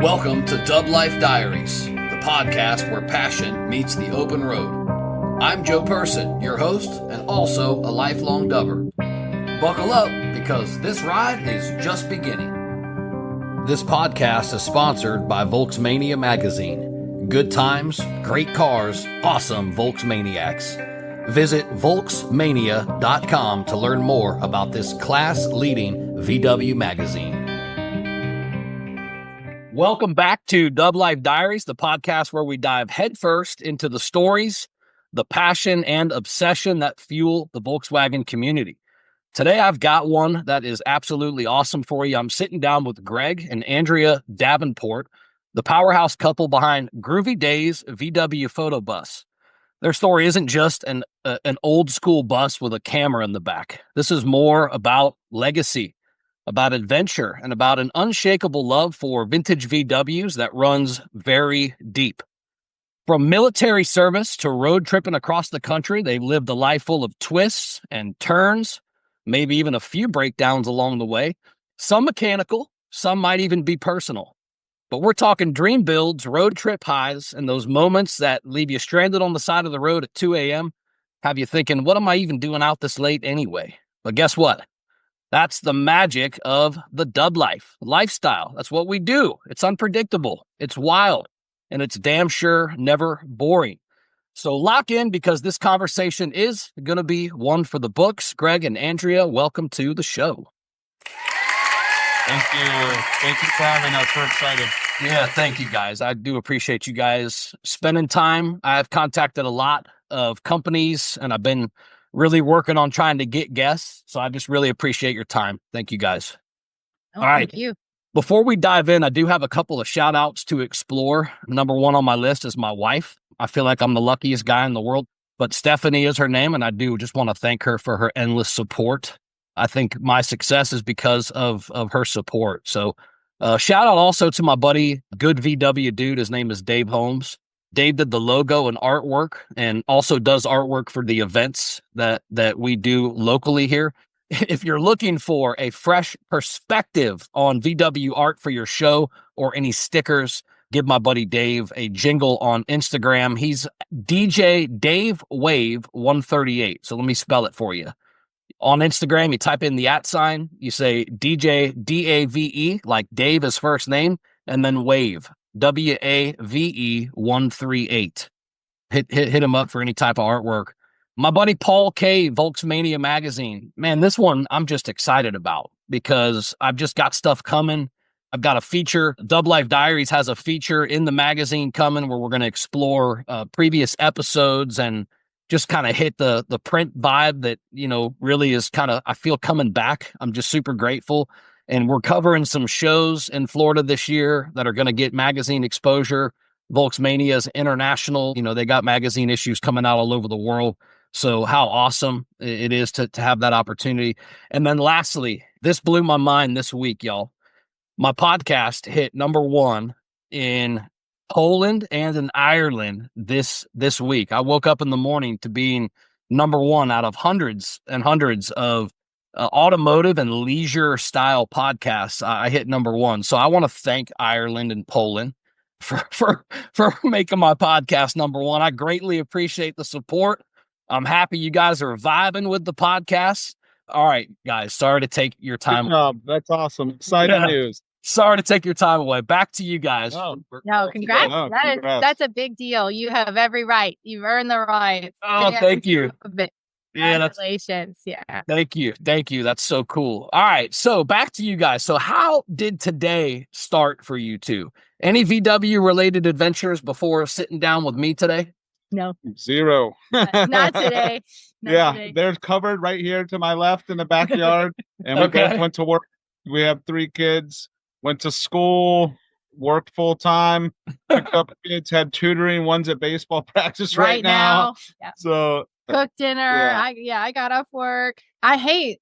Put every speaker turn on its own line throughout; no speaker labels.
Welcome to DubLife Diaries, the podcast where passion meets the open road. I'm Joe Person, your host, and also a lifelong dubber. Buckle up, because this ride is just beginning. This podcast is sponsored by Volksmania magazine. Good times, great cars, awesome Volksmaniacs. Visit Volksmania.com to learn more about this class-leading VW magazine. Welcome back to DubLife Diaries, the podcast where we dive headfirst into the stories, the passion, and obsession that fuel the Volkswagen community. Today, I've got one that is absolutely awesome for you. I'm sitting down with Greg and Andrea Davenport, the powerhouse couple behind Groovy Days VW photo bus. Their story isn't just an old school bus with a camera in the back. This is more about legacy, about adventure, and about an unshakable love for vintage VWs that runs very deep. From military service to road tripping across the country, they've lived a life full of twists and turns, maybe even a few breakdowns along the way. Some mechanical, some might even be personal. But we're talking dream builds, road trip highs, and those moments that leave you stranded on the side of the road at 2 a.m., have you thinking, what am I even doing out this late anyway? But guess what? That's the magic of the dub life lifestyle. That's what we do. It's unpredictable. It's wild. And it's damn sure never boring. So lock in, because this conversation is going to be one for the books. Greg and Andrea, welcome to the show.
Thank you. Thank you for having us. We're excited.
Yeah, thank you guys. I do appreciate you guys spending time. I've contacted a lot of companies, and I've been really working on trying to get guests. So I just really appreciate your time. Thank you guys.
Oh,
all right.
Thank you.
Before we dive in, I do have a couple of shout outs to explore. Number one on my list is my wife. I feel like I'm the luckiest guy in the world, but Stephanie is her name, and I do just want to thank her for her endless support. I think my success is because of her support. So shout out also to my buddy, good VW dude. His name is Dave Holmes. Dave did the logo and artwork, and also does artwork for the events that we do locally here. If you're looking for a fresh perspective on VW art for your show or any stickers, give my buddy Dave a jingle on Instagram. He's DJ Dave Wave 138. So let me spell it for you. On Instagram, you type in the @sign, you say DJ DAVE, like Dave is first name, and then Wave, WAVE 138. Hit him up for any type of artwork. My buddy Paul K, Volksmania magazine. Man, this one I'm just excited about, because I've just got stuff coming. I've got a feature. DubLife Diaries has a feature in the magazine coming where we're going to explore previous episodes and just kind of hit the print vibe that, really is kind of, I feel, coming back. I'm just super grateful. And we're covering some shows in Florida this year that are going to get magazine exposure. Volksmania is international. They got magazine issues coming out all over the world. So how awesome it is to have that opportunity. And then lastly, this blew my mind this week, y'all. My podcast hit number one in Poland and in Ireland this week. I woke up in the morning to being number one out of hundreds and hundreds of automotive and leisure style podcasts. I hit number one. So I want to thank Ireland and Poland for making my podcast number one. I greatly appreciate the support. I'm happy you guys are vibing with the podcast. All right, guys, sorry to take your time.
Good job. That's awesome. Exciting news.
Sorry to take your time away. Back to you guys.
No, congrats.
Congrats.
That's a big deal. You have every right. You've earned the right.
Oh, thank you.
Congratulations. Yeah.
Thank you. That's so cool. All right. So back to you guys. So how did today start for you two? Any VW related adventures before sitting down with me today?
No.
Zero.
Not today.
Today. They're covered right here to my left in the backyard. And we both went to work. We have 3 kids, went to school, worked full time, picked up kids, had tutoring. One's at baseball practice right now.
Yeah.
So
cooked dinner.
Yeah.
I got off work. I hate,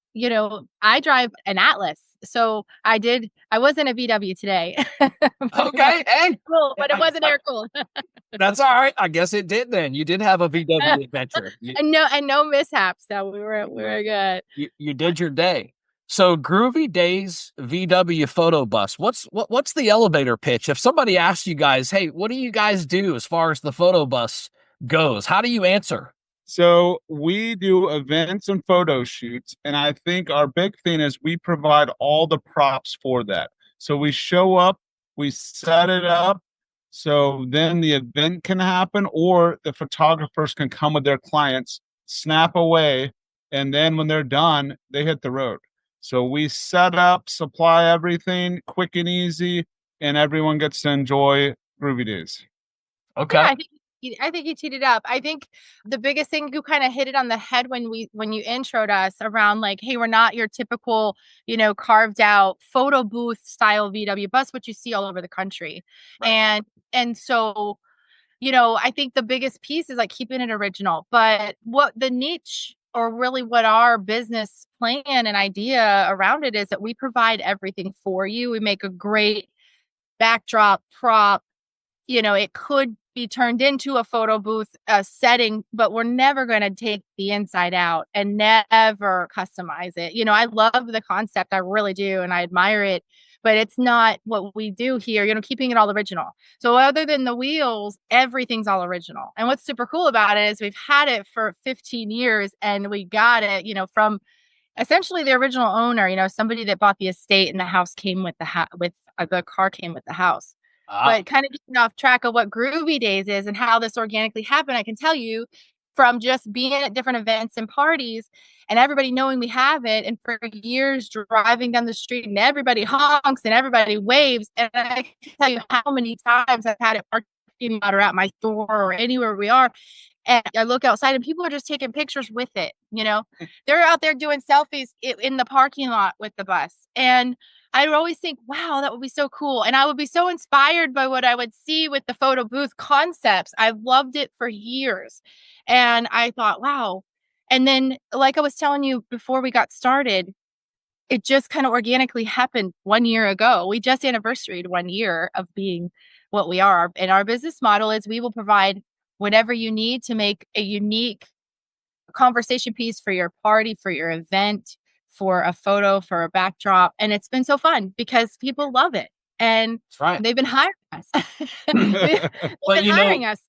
I drive an Atlas. So I wasn't a VW today.
Okay. Hey.
Cool, but it wasn't air cooled.
That's all right. I guess it did then. You did have a VW adventure.
And no mishaps. So we were good.
You did your day. So Groovy Days VW photo bus. What's the elevator pitch? If somebody asks you guys, hey, what do you guys do as far as the photo bus goes? How do you answer?
So we do events and photo shoots, and I think our big thing is we provide all the props for that. So we show up, we set it up, so then the event can happen, or the photographers can come with their clients, snap away, and then when they're done, they hit the road. So we set up, supply everything quick and easy, and everyone gets to enjoy Groovy Days.
Okay.
Yeah, I think you teed it up. I think the biggest thing, you kind of hit it on the head when you introed us around, like, hey, we're not your typical, carved out photo booth style VW bus, which you see all over the country. Right. And so, I think the biggest piece is like keeping it original. But what the niche, or really what our business plan and idea around it is, that we provide everything for you. We make a great backdrop, prop. It could be turned into a photo booth setting, but we're never going to take the inside out and never customize it. I love the concept. I really do. And I admire it, but it's not what we do here, keeping it all original. So other than the wheels, everything's all original. And what's super cool about it is we've had it for 15 years and we got it, from essentially the original owner, somebody that bought the estate, and the house came with the car came with the house. But kind of getting off track of what Groovy Days is and how this organically happened, I can tell you from just being at different events and parties and everybody knowing we have it, and for years driving down the street and everybody honks and everybody waves. And I can tell you how many times I've had it parking lot or at my store or anywhere we are. And I look outside and people are just taking pictures with it. They're out there doing selfies in the parking lot with the bus. And I would always think, wow, that would be so cool. And I would be so inspired by what I would see with the photo booth concepts. I've loved it for years. And I thought, wow. And then, like I was telling you before we got started, it just kind of organically happened 1 year ago. We just anniversaried 1 year of being what we are. And our business model is we will provide whatever you need to make a unique conversation piece for your party, for your event, for a photo, for a backdrop. And it's been so fun because people love it. And they've been hiring us. they've been hiring us.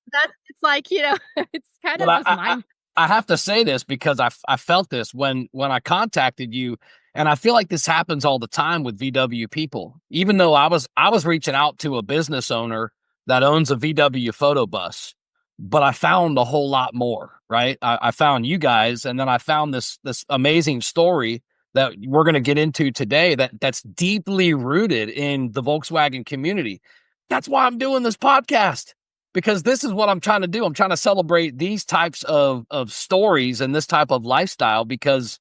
It's like, it's kind of just mind.
I have to say this because I felt this when I contacted you, and I feel like this happens all the time with VW people. Even though I was reaching out to a business owner that owns a VW photo bus, but I found a whole lot more, right? I found you guys, and then I found this amazing story that we're going to get into today that's deeply rooted in the Volkswagen community. That's why I'm doing this podcast, because this is what I'm trying to do. I'm trying to celebrate these types of stories and this type of lifestyle, because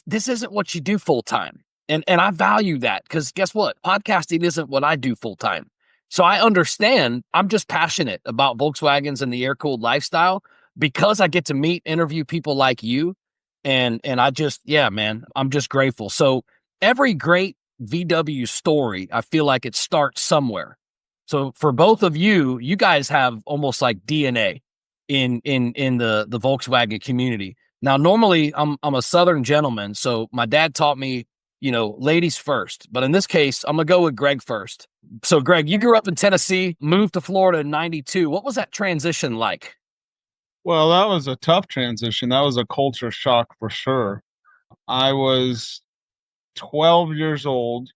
this isn't what you do full time. And I value that, because guess what? Podcasting isn't what I do full time. So I understand. I'm just passionate about Volkswagens and the air-cooled lifestyle because I get to interview people like you. And I just, yeah, man, I'm just grateful. So every great VW story, I feel like it starts somewhere. So for both of you, you guys have almost like DNA in the Volkswagen community. Now, normally I'm a Southern gentleman, so my dad taught me, ladies first. But in this case, I'm gonna go with Greg first. So, Greg, you grew up in Tennessee, moved to Florida in '92. What was that transition like?
Well, that was a tough transition. That was a culture shock for sure. I was 12 years old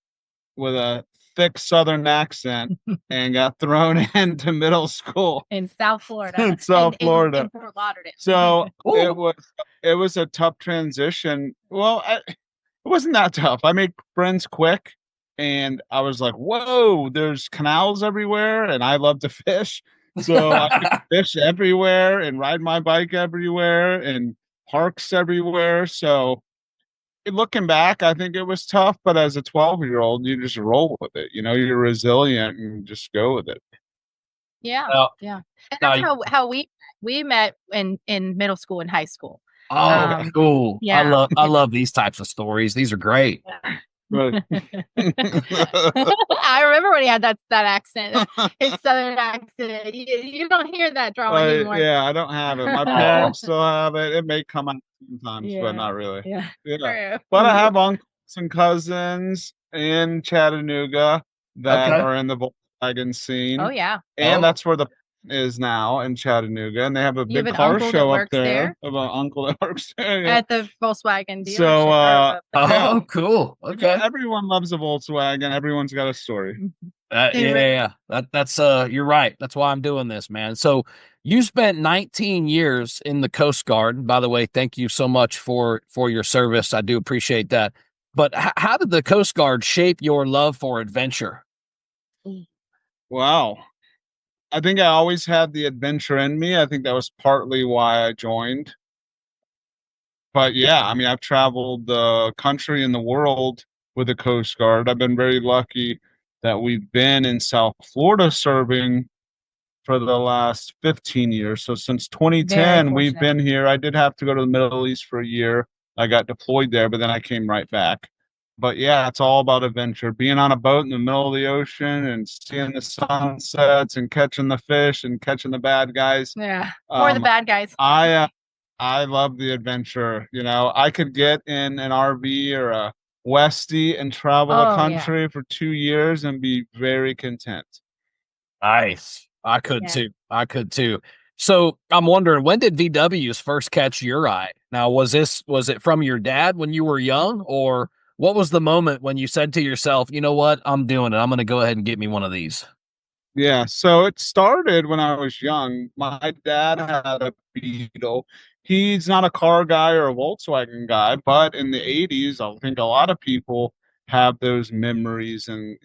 with a thick Southern accent and got thrown into middle school
in South Florida.
In Florida.
In Fort Lauderdale.
So it was a tough transition. Well, it wasn't that tough. I made friends quick, and I was like, whoa, there's canals everywhere, and I love to fish. So I could fish everywhere and ride my bike everywhere and parks everywhere. So looking back, I think it was tough, but as a 12-year-old, you just roll with it. You're resilient and just go with it.
Yeah. Yeah. And that's how we met in middle school and high school.
Oh, cool.
Yeah.
I love these types of stories. These are great.
Yeah.
Right.
I remember when he had that accent, his Southern accent. You don't hear that drawing anymore.
Yeah, I don't have it. My parents still have it. It may come out sometimes, but not really.
Yeah.
But I have uncles some cousins in Chattanooga that
Okay.
are in the Volkswagen scene.
Oh yeah.
And
Oh.
that's where the is now in Chattanooga. And they have a
You have
big
an
car
uncle that
show up
works
there of an uncle that works there. Yeah.
at the Volkswagen dealership.
So yeah.
Oh, cool. Okay.
Everyone loves a Volkswagen. Everyone's got a story.
Yeah. That's you're right. That's why I'm doing this, man. So you spent 19 years in the Coast Guard. By the way, thank you so much for your service. I do appreciate that. But how did the Coast Guard shape your love for adventure?
Wow. I think I always had the adventure in me. I think that was partly why I joined. But yeah, I mean, I've traveled the country and the world with the Coast Guard. I've been very lucky that we've been in South Florida serving for the last 15 years. So since 2010, we've been here. I did have to go to the Middle East for a year. I got deployed there, but then I came right back. But yeah, it's all about adventure. Being on a boat in the middle of the ocean and seeing the sunsets and catching the fish and catching the bad guys.
Yeah. Or the bad guys.
I love the adventure. You know, I could get in an RV or a Westie and travel the country for 2 years and be very content.
Nice. I could too. I could too. So I'm wondering, when did VWs first catch your eye? Now, was it from your dad when you were young, or what was the moment when you said to yourself, you know what, I'm doing it. I'm going to go ahead and get me one of these.
Yeah, so it started when I was young. My dad had a Beetle. He's not a car guy or a Volkswagen guy, but in the 80s, I think a lot of people have those memories and,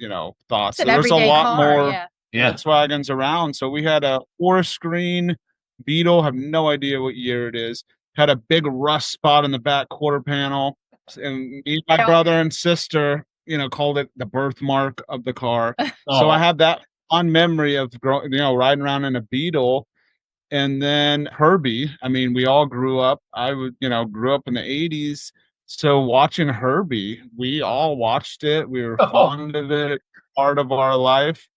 thoughts.
It's an
There was a
everyday
lot
car,
more
yeah.
Volkswagens around. So we had a four-screen Beetle, have no idea what year it is, had a big rust spot in the back quarter panel. And me, my brother and sister, called it the birthmark of the car. So I have that on memory of riding around in a Beetle. And then Herbie, I mean, we all grew up. Grew up in the 80s. So watching Herbie, we all watched it. We were fond of it, part of our life.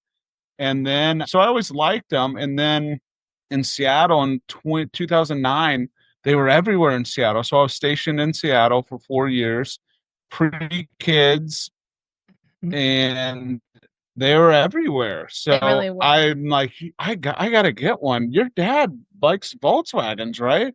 And then, so I always liked them. And then in Seattle in 2009, they were everywhere in Seattle. So I was stationed in Seattle for 4 years, pre-kids, and they were everywhere. So
really were.
I'm like, I gotta get one. Your dad likes Volkswagens, right?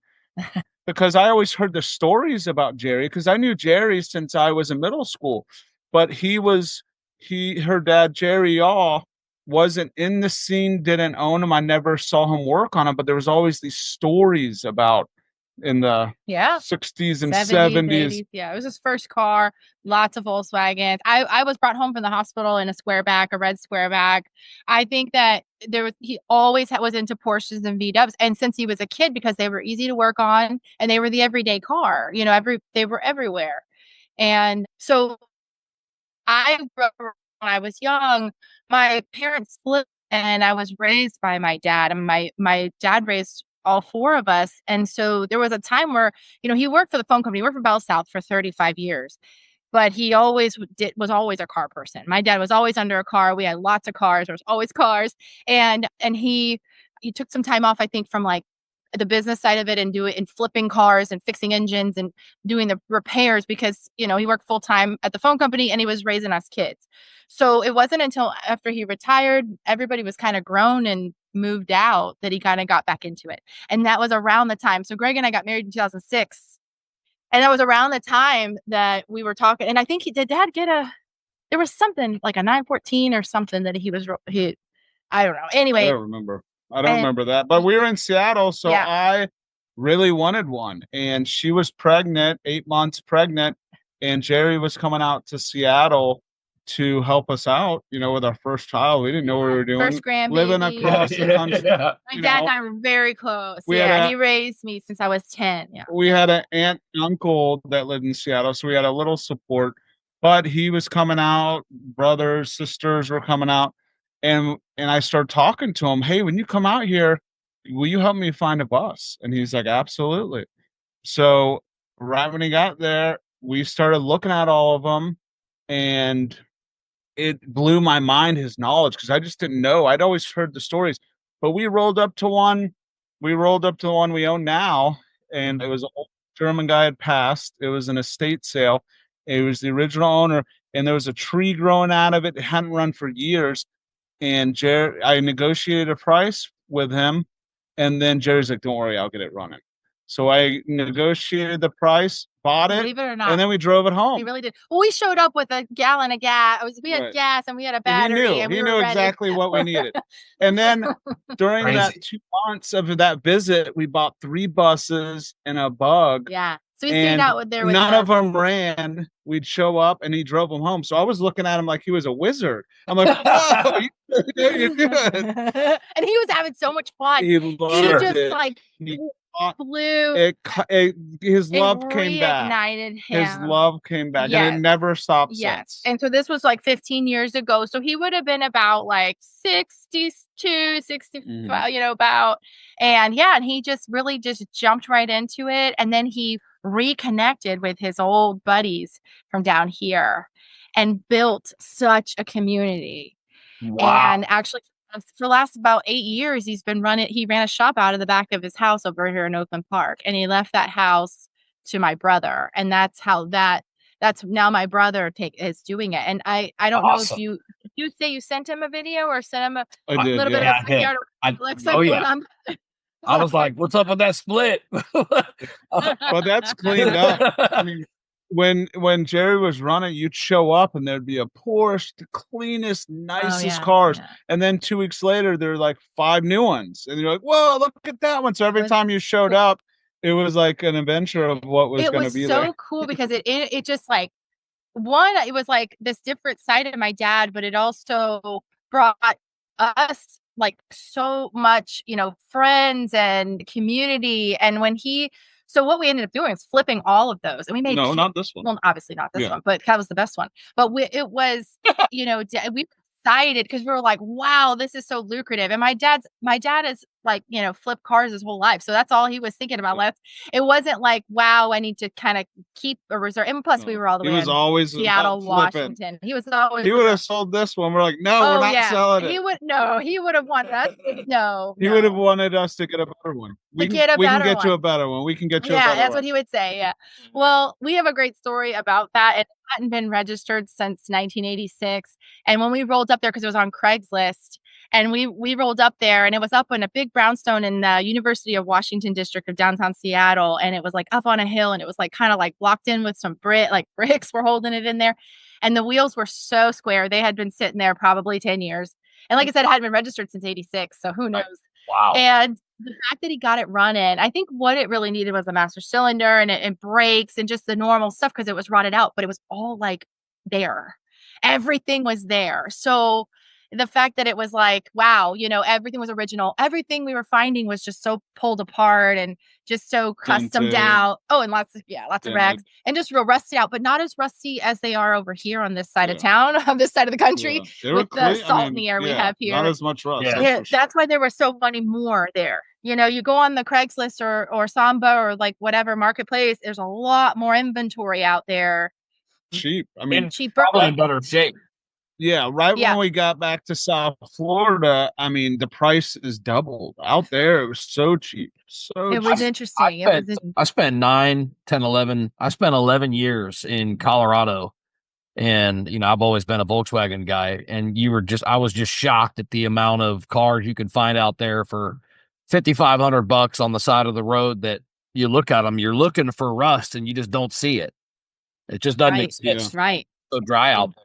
Because I always heard the stories about Jerry, because I knew Jerry since I was in middle school. But her dad, Jerry Yaw, wasn't in the scene, didn't own him. I never saw him work on him, but there was always these stories about in the 60s and 70s.
80s. Yeah, it was his first car. Lots of Volkswagens. I was brought home from the hospital in a red squareback. I think that he always was into Porsches and VWs, and since he was a kid, because they were easy to work on and they were the everyday car. They were everywhere, and so I grew up when I was young. My parents split, and I was raised by my dad, and my dad raised all four of us. And so there was a time where, he worked for the phone company. He worked for Bell South for 35 years, but he always was always a car person. My dad was always under a car. We had lots of cars. There was always cars. And he took some time off, I think, from like the business side of it and flipping cars and fixing engines and doing the repairs, because, he worked full time at the phone company and he was raising us kids. So it wasn't until after he retired, everybody was kind of grown and moved out, that he kind of got back into it. And that was around the time. So Greg and I got married in 2006. And that was around the time that we were talking. And I think did dad get there was something like a 914 or something that I don't know. Anyway.
I don't remember that, but we were in Seattle. So I really wanted one, and she was pregnant, 8 months pregnant. And Jerry was coming out to Seattle to help us out, with our first child. We didn't know what we were doing.
First grandbaby.
Living across the country.
My dad and I were very close. He raised me since I was 10. Yeah.
We had an aunt and uncle that lived in Seattle, so we had a little support. But he was coming out, brothers, sisters were coming out. And I started talking to him, hey, when you come out here, will you help me find a bus? And he's like, absolutely. So right when he got there, we started looking at all of them, and it blew my mind, his knowledge, because I just didn't know. I'd always heard the stories, but we rolled up to one we own now, and it was an old German guy had passed. It was an estate sale, It was the original owner, and there was a tree growing out of it. It hadn't run for years. And I negotiated a price with him, and then Jerry's like, "Don't worry, I'll get it running." So I negotiated the price, bought it,
Believe it or not,
and then we drove it home.
he really did. Well, we showed up with a gallon of gas. We had gas and we had a battery.
He
and we
knew
were
exactly
ready.
what we needed. And then during that 2 months of that visit, we bought 3 buses and a bug.
Yeah. So we stayed out there with
none of them ran. We'd show up and he drove them home. So I was looking at him like he was a wizard. I'm like, "Whoa, you're good."
And he was having so much fun.
He
just
it.
like
He
flew.
His love came back.
Reignited him.
His love came back, and it never stopped since.
And so this was like 15 years ago. So he would have been about like 62, 65, about. And and he just really just jumped right into it. And then he reconnected with his old buddies from down here and built such a community.
Wow.
And actually, for the last about 8 years, he ran a shop out of the back of his house over here in Oakland Park. And he left that house to my brother. And that's now my brother is doing it. And I don't know if you say you sent him a video or sent him a little bit of backyard.
I was like, "What's up with that split?"
Well, that's cleaned up. I mean, when Jerry was running, you'd show up and there'd be a Porsche, the cleanest, nicest cars. Yeah. And then 2 weeks later, there were like 5 new ones. And you're like, "Whoa, look at that one." So every time you showed up, it was like an adventure of what was going to be there. It was
so cool because it just like, it was like this different side of my dad, but it also brought us like so much, friends and community. And so what we ended up doing is flipping all of those, and we made
not this one.
Well, obviously not this one, but that was the best one. But it was, we were excited because we were like, "Wow, this is so lucrative." And my dad is like, flipped cars his whole life, so that's all he was thinking about. It wasn't like, "Wow, I need to kind of keep a reserve." And plus, we were all the way in Seattle, Washington. He was always.
He would have sold this one. We're like, "No, we're not selling it."
He would have wanted us. No,
he would have wanted us to get a better one. We can get you a better one. We can get you a better one.
Yeah, that's what he would say. Yeah. Well, we have a great story about that. It hadn't been registered since 1986, and when we rolled up there, because it was on Craigslist. And we rolled up there, and it was up on a big brownstone in the University of Washington district of downtown Seattle. And it was like up on a hill, and it was like kind of like blocked in with some bricks were holding it in there. And the wheels were so square. They had been sitting there probably 10 years. And like I said, it hadn't been registered since 86. So who knows?
Wow.
And the fact that he got it running, I think what it really needed was a master cylinder and brakes and just the normal stuff because it was rotted out, but it was all like there. Everything was there. So the fact that it was like, wow, everything was original. Everything we were finding was just so pulled apart and just so customed out. Oh, and lots of rags and just real rusty out, but not as rusty as they are over here on this side of town, on this side of the country with the salt in the air we have here.
Not as much rust.
That's why there were so many more there. You go on the Craigslist or Samba or like whatever marketplace, there's a lot more inventory out there.
Cheap. I mean,
cheaper.
Probably in better shape.
Yeah, when we got back to South Florida, I mean, the price is doubled. Out there, it was so cheap.
It was interesting.
I spent 9, 10, 11. I spent 11 years in Colorado. And, I've always been a Volkswagen guy. And I was just shocked at the amount of cars you can find out there for $5,500 on the side of the road that you look at them, you're looking for rust and you just don't see it. It just doesn't exist.
Right.
So dry out there.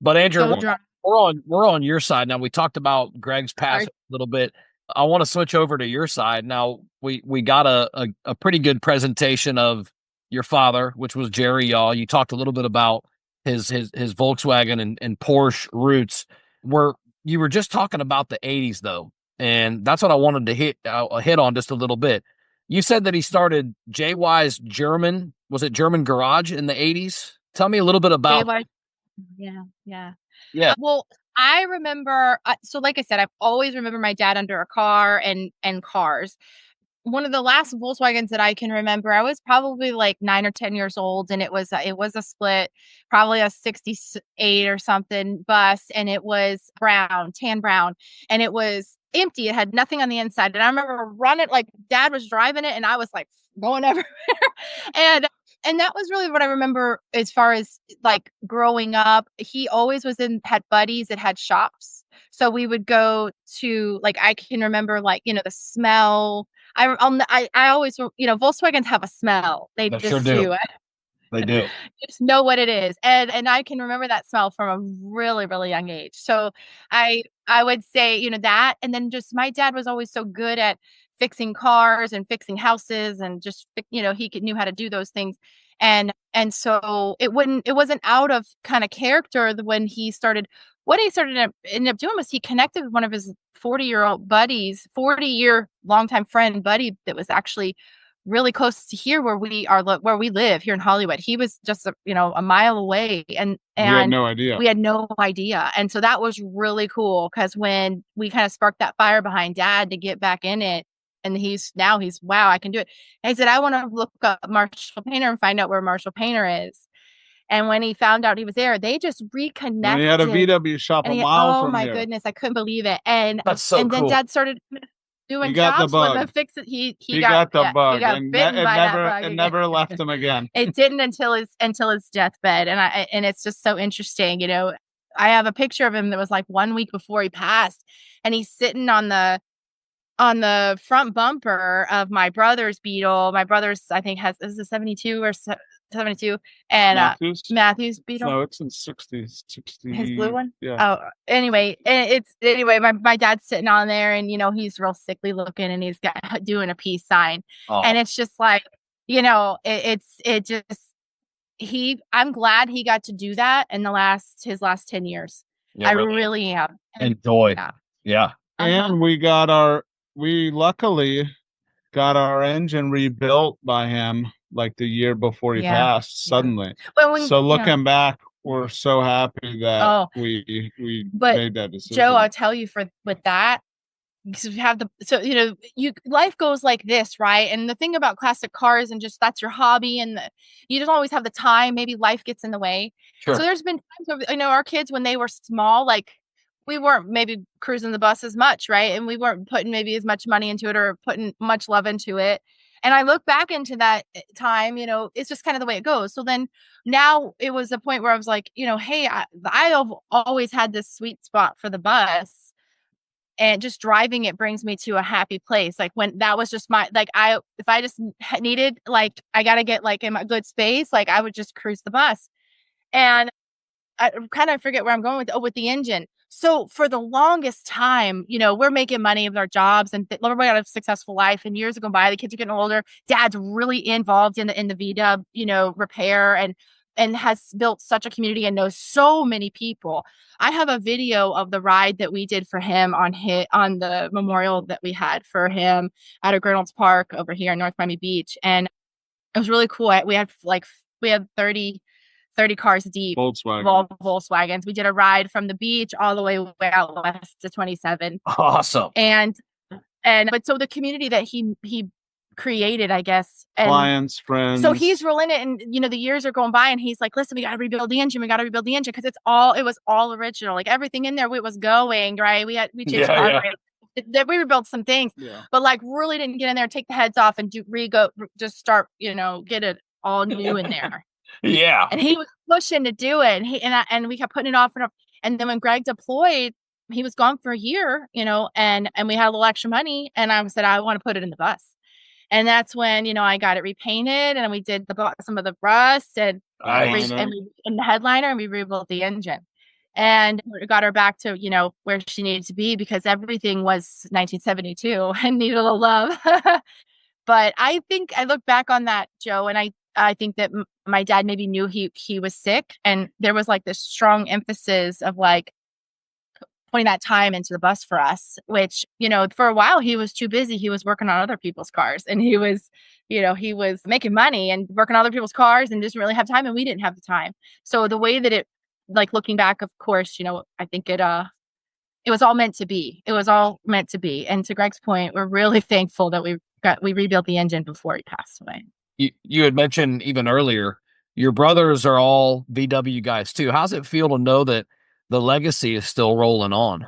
But Andrew, we're on your side now. We talked about Greg's past a little bit. I want to switch over to your side now. We got a pretty good presentation of your father, which was Jerry Yaw. You talked a little bit about his Volkswagen and Porsche roots. You were just talking about the 80s though, and that's what I wanted to hit on just a little bit. You said that he started JY's German Garage in the 80s. Tell me a little bit about.
Yeah. Well, I remember. So, like I said, I've always remembered my dad under a car and cars. One of the last Volkswagens that I can remember, I was probably like 9 or 10 years old, and it was a split, probably a 68 or something bus, and it was tan brown, and it was empty. It had nothing on the inside, and I remember running like Dad was driving it, and I was like going everywhere, and And that was really what I remember as far as like growing up. He always had buddies that had shops. So we would go to, like, I can remember, like, the smell. I always, Volkswagens have a smell. They
sure
just
do.
do.
They do.
You just know what it is. And I can remember that smell from a really, really young age. So I would say, that. And then just my dad was always so good at fixing cars and fixing houses and just, knew how to do those things. And so it wasn't out of kind of character when he started. What he ended up doing was he connected with one of his 40-year-old buddies, 40-year longtime friend buddy that was actually really close to here where we live here in Hollywood. He was just a mile away, and
we had no idea.
We had no idea. And so that was really cool, because when we kind of sparked that fire behind Dad to get back in it, and he's wow, I can do it. And I said, I want to look up Marshall Painter and find out where Marshall Painter is. And when he found out he was there, they just reconnected.
And he had a VW shop a mile from here.
Oh my goodness, I couldn't believe it. And
that's so
cool. Then Dad started doing jobs with him, fix it. He got the bug. He got bitten by that bug.
It never left him again.
It didn't until his deathbed. And it's just so interesting. I have a picture of him that was like 1 week before he passed, and he's sitting on the front bumper of my brother's Beetle. My brother's, I think, is a 72 or 72, and Matthews Beetle.
No, it's in 60s. 60.
His blue one.
Yeah.
Oh, anyway, my dad's sitting on there, and he's real sickly looking, and he's doing a peace sign, and it's just like, I'm glad he got to do that in his last 10 years. Yeah, I really am.
Enjoy. Yeah.
And we luckily got our engine rebuilt by him like the year before he passed suddenly. So looking back, we're so happy that we made that decision.
Joe, I'll tell you, with that, because we have life goes like this, right? And the thing about classic cars, and just that's your hobby, and you don't always have the time. Maybe life gets in the way. Sure. So there's been times where, our kids, when they were small, like, we weren't maybe cruising the bus as much, right? And we weren't putting maybe as much money into it or putting much love into it. And I look back into that time, it's just kind of the way it goes. So then now it was a point where I was like, hey, I've always had this sweet spot for the bus, and just driving it brings me to a happy place. Like, when that was just if I just needed, like, I got to get like in a good space, like, I would just cruise the bus. And I kind of forget where I'm going with the engine. So for the longest time, we're making money with our jobs, and everybody got a successful life, and years are going by, the kids are getting older. Dad's really involved in the VW, repair, and has built such a community and knows so many people. I have a video of the ride that we did for him on the memorial that we had for him at Reynolds Park over here in North Miami Beach. And it was really cool. We had 30 cars deep, Volkswagens. We did a ride from the beach all the way out west to 27.
Awesome.
But so the community that he created, I guess, and
clients, friends.
So he's rolling it, and the years are going by, and he's like, listen, we got to rebuild the engine. Because it was all original. Like, everything in there, it was going right. We changed we rebuilt some things, but like really didn't get in there, take the heads off, and just start, get it all new in there.
Yeah.
And he was pushing to do it, and we kept putting it off and off. And then when Greg deployed, he was gone for a year, and we had a little extra money, and I said, I want to put it in the bus. And that's when, I got it repainted, and we did some of the rust and the headliner, and we rebuilt the engine, and got her back to, where she needed to be, because everything was 1972 and needed a little love. But I think I look back on that, Joe, and I think that my dad maybe knew he was sick, and there was like this strong emphasis of like putting that time into the bus for us, which, for a while he was too busy. He was working on other people's cars, and he was making money and working on other people's cars, and didn't really have time, and we didn't have the time. So the way that it, like, looking back, of course, I think it was all meant to be. It was all meant to be. And to Greg's point, we're really thankful that we rebuilt the engine before he passed away.
You had mentioned even earlier, your brothers are all VW guys too. How's it feel to know that the legacy is still rolling on?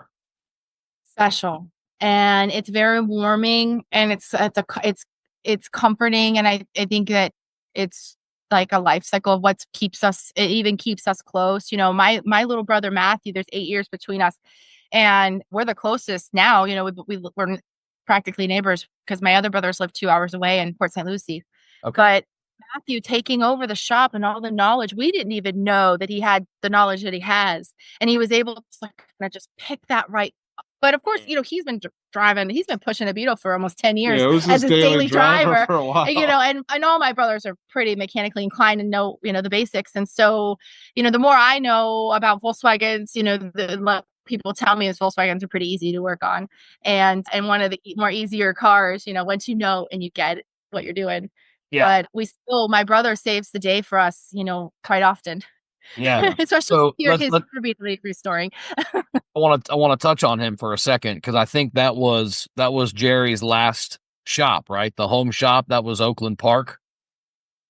Special. And it's very warming, and it's comforting. And I think that it's like a life cycle of what keeps us, it even keeps us close. You know, my little brother Matthew, there's 8 years between us, and we're the closest now. You know, we're practically neighbors because my other brothers live 2 hours away in Port St. Lucie.
Okay.
But Matthew taking over the shop and all the knowledge, we didn't even know that he had the knowledge that he has, and he was able to kind of just pick that right. But of course, you know, he's been driving, he's been pushing a Beetle for almost 10 years
it was
as his daily driver
for a while.
you know, and all my brothers are pretty mechanically inclined and know, you know, the basics. And so, you know, the more I know about Volkswagens, you know, the people tell me is Volkswagens are pretty easy to work on, and one of the more easier cars, you know, once you know and you get what you're doing.
Yeah.
But my brother saves the day for us, you know, quite often.
Yeah.
Especially
So
hear his repeatedly restoring.
I want to touch on him for a second, because I think that was Jerry's last shop, right? The home shop that was Oakland Park.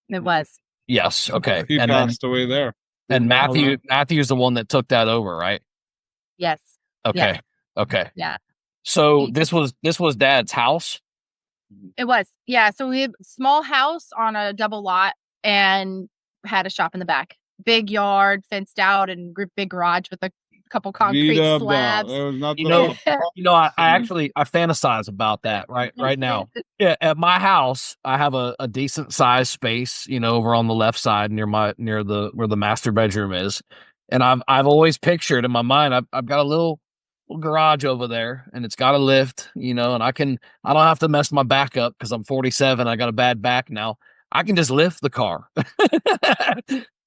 It was.
Yes. Okay.
He passed away there.
And Matthew's the one that took that over, right?
Yes.
Okay.
Yes.
Okay.
Yeah.
So this was Dad's house.
It was. Yeah. So we had a small house on a double lot and had a shop in the back. Big yard, fenced out, and big garage with a couple concrete slabs.
There was nothing.
I actually fantasize about that right now. Yeah, at my house, I have a decent sized space, you know, over on the left side near where the master bedroom is, and I've always pictured in my mind I've got a little garage over there, and it's got a lift, you know, and I don't have to mess my back up because I'm 47. I got a bad back now. I can just lift the car.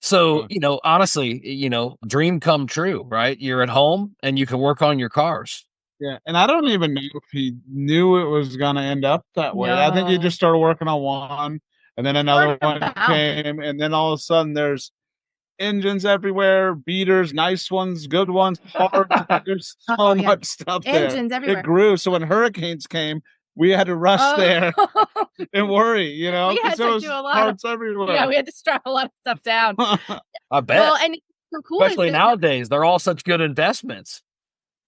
So, you know, honestly, you know, dream come true, right? You're at home and you can work on your cars.
Yeah. And I don't even know if he knew it was going to end up that way. I think he just started working on one, and then another one came, and then all of a sudden there's engines everywhere, beaters, nice ones, good ones, hard. There's so much stuff
engines
there.
everywhere.
It grew. So when hurricanes came, we had to rush there and worry, you know,
because
there was parts everywhere.
Yeah, we had to strap a lot of stuff down.
I bet.
Well, and so cool,
especially nowadays, they're all such good investments.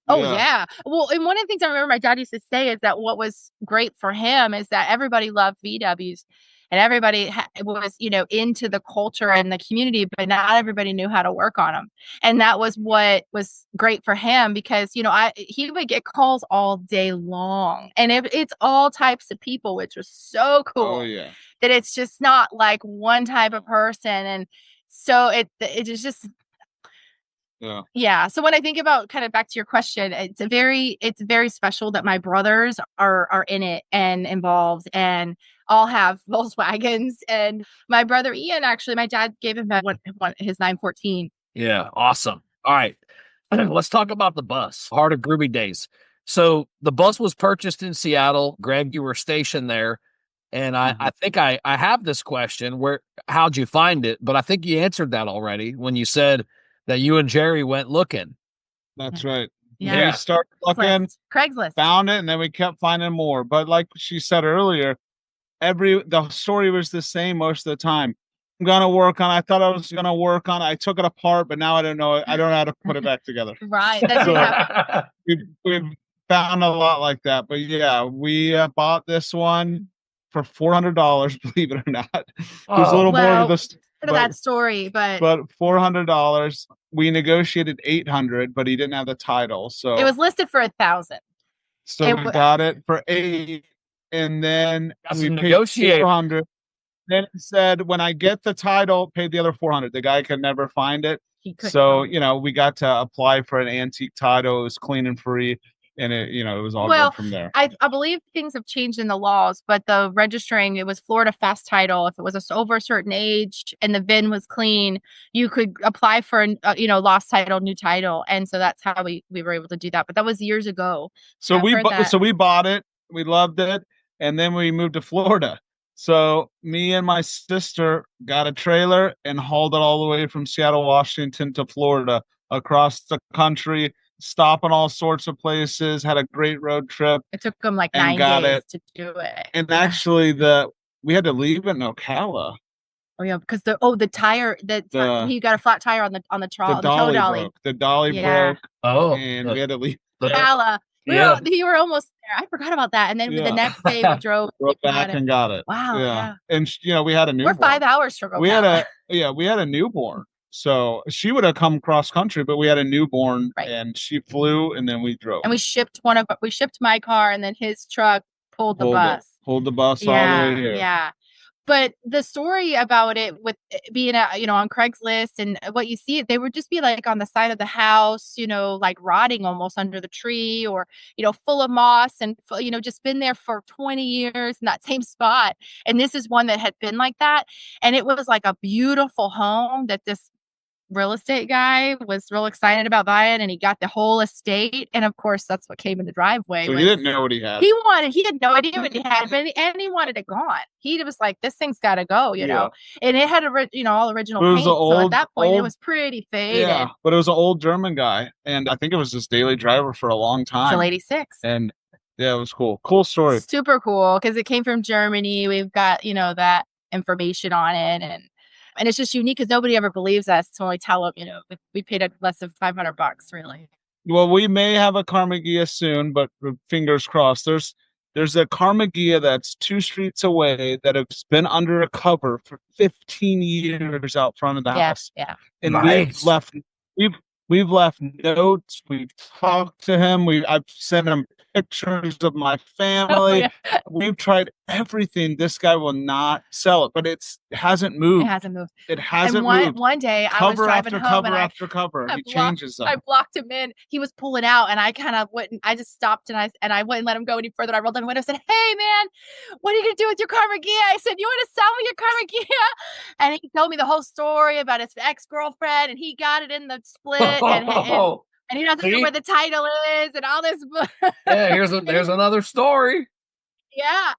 Oh yeah. Well, and one of the things I remember my dad used to say is that what was great for him is that everybody loved VWs, and everybody was, you know, into the culture and the community, but not everybody knew how to work on them. And that was what was great for him, because, you know, he would get calls all day long, and it's all types of people, which was so cool.
Oh yeah.
That it's just not like one type of person. And so it is just. Yeah. So when I think about, kind of back to your question, it's very special that my brothers are in it and involved, and all have Volkswagens. And my brother Ian, actually, my dad gave him his 914.
Yeah. Awesome. All right. Let's talk about the bus. Heart of Groovy Days. So the bus was purchased in Seattle. Greg, you were stationed there. And I think I have this question, how'd you find it? But I think you answered that already when you said that you and Jerry went looking.
That's right.
Yeah.
We started looking,
Craigslist,
found it, and then we kept finding more. But like she said earlier, the story was the same most of the time. I thought I was gonna work on it. I took it apart, but now I don't know. I don't know how to put it back together.
Right. That's
we've found a lot like that. But yeah, we bought this one for $400, believe it or not. There's a little more to this.
That story, but
$400. We negotiated $800, but he didn't have the title, so
it was listed for $1,000.
So we got it for $800, and then we
negotiate
$400. Then it said, when I get the title, pay the other $400. The guy could never find it, so you know, we got to apply for an antique title. It was clean and free. And it, you know, it was all good from there.
I believe things have changed in the laws, but the registering, it was Florida fast title. If it was over a certain age and the VIN was clean, you could apply for lost title, new title. And so that's how we were able to do that. But that was years ago.
So we bought it. We loved it. And then we moved to Florida. So me and my sister got a trailer and hauled it all the way from Seattle, Washington to Florida, across the country, stopping all sorts of places, had a great road trip.
It took them like 9 days to do it.
And actually we had to leave in Ocala.
Oh yeah, because the tire he got a flat tire on the tow dolly.
The dolly broke.
Oh,
and we had to leave.
Ocala. We were almost there. I forgot about that. And then the next day we drove
back and got it.
Wow. Yeah.
And we had a newborn.
We're 5 hours from
we had a newborn. So she would have come cross country, but we had a newborn and she flew and then we drove.
And we shipped my car and then his truck pulled the bus.
Pulled the bus all the way here.
Yeah. But the story about it with being on Craigslist and what you see, they would just be like on the side of the house, like rotting almost under the tree or, full of moss and, just been there for 20 years in that same spot. And this is one that had been like that. And it was like a beautiful home that this real estate guy was real excited about buying, and he got the whole estate. And of course, that's what came in the driveway.
So he didn't know what he had.
He had no idea what he had, and he wanted it gone. He was like, "This thing's got to go," know. And it had all original paint. So at that point, it was pretty faded.
Yeah, but it was an old German guy, and I think it was his daily driver for a long time.
Till '86.
And yeah, it was cool. Cool story.
Super cool because it came from Germany. We've got that information on it, and it's just unique because nobody ever believes us when we tell them, we paid less than $500, really.
Well, we may have a Carmagia soon, but fingers crossed. There's a Carmagia that's 2 streets away that has been under a cover for 15 years out front of the house.
Yeah.
And we've left notes. We've talked to him. I've sent him pictures of my family. Oh, yeah. We've tried everything. This guy will not sell it, but it hasn't moved. It hasn't moved.
One day I was driving home
after cover. He changes them.
I blocked him in. He was pulling out, and I kind of wouldn't. I just stopped and I wouldn't let him go any further. I rolled down the window and said, "Hey, man, what are you gonna do with your Carmagia?" I said, "You want to sell me your Carmagia?" And he told me the whole story about his ex-girlfriend, and he got it in the split, and he doesn't know where the title is, and all this.
Yeah, there's another story.
Yeah.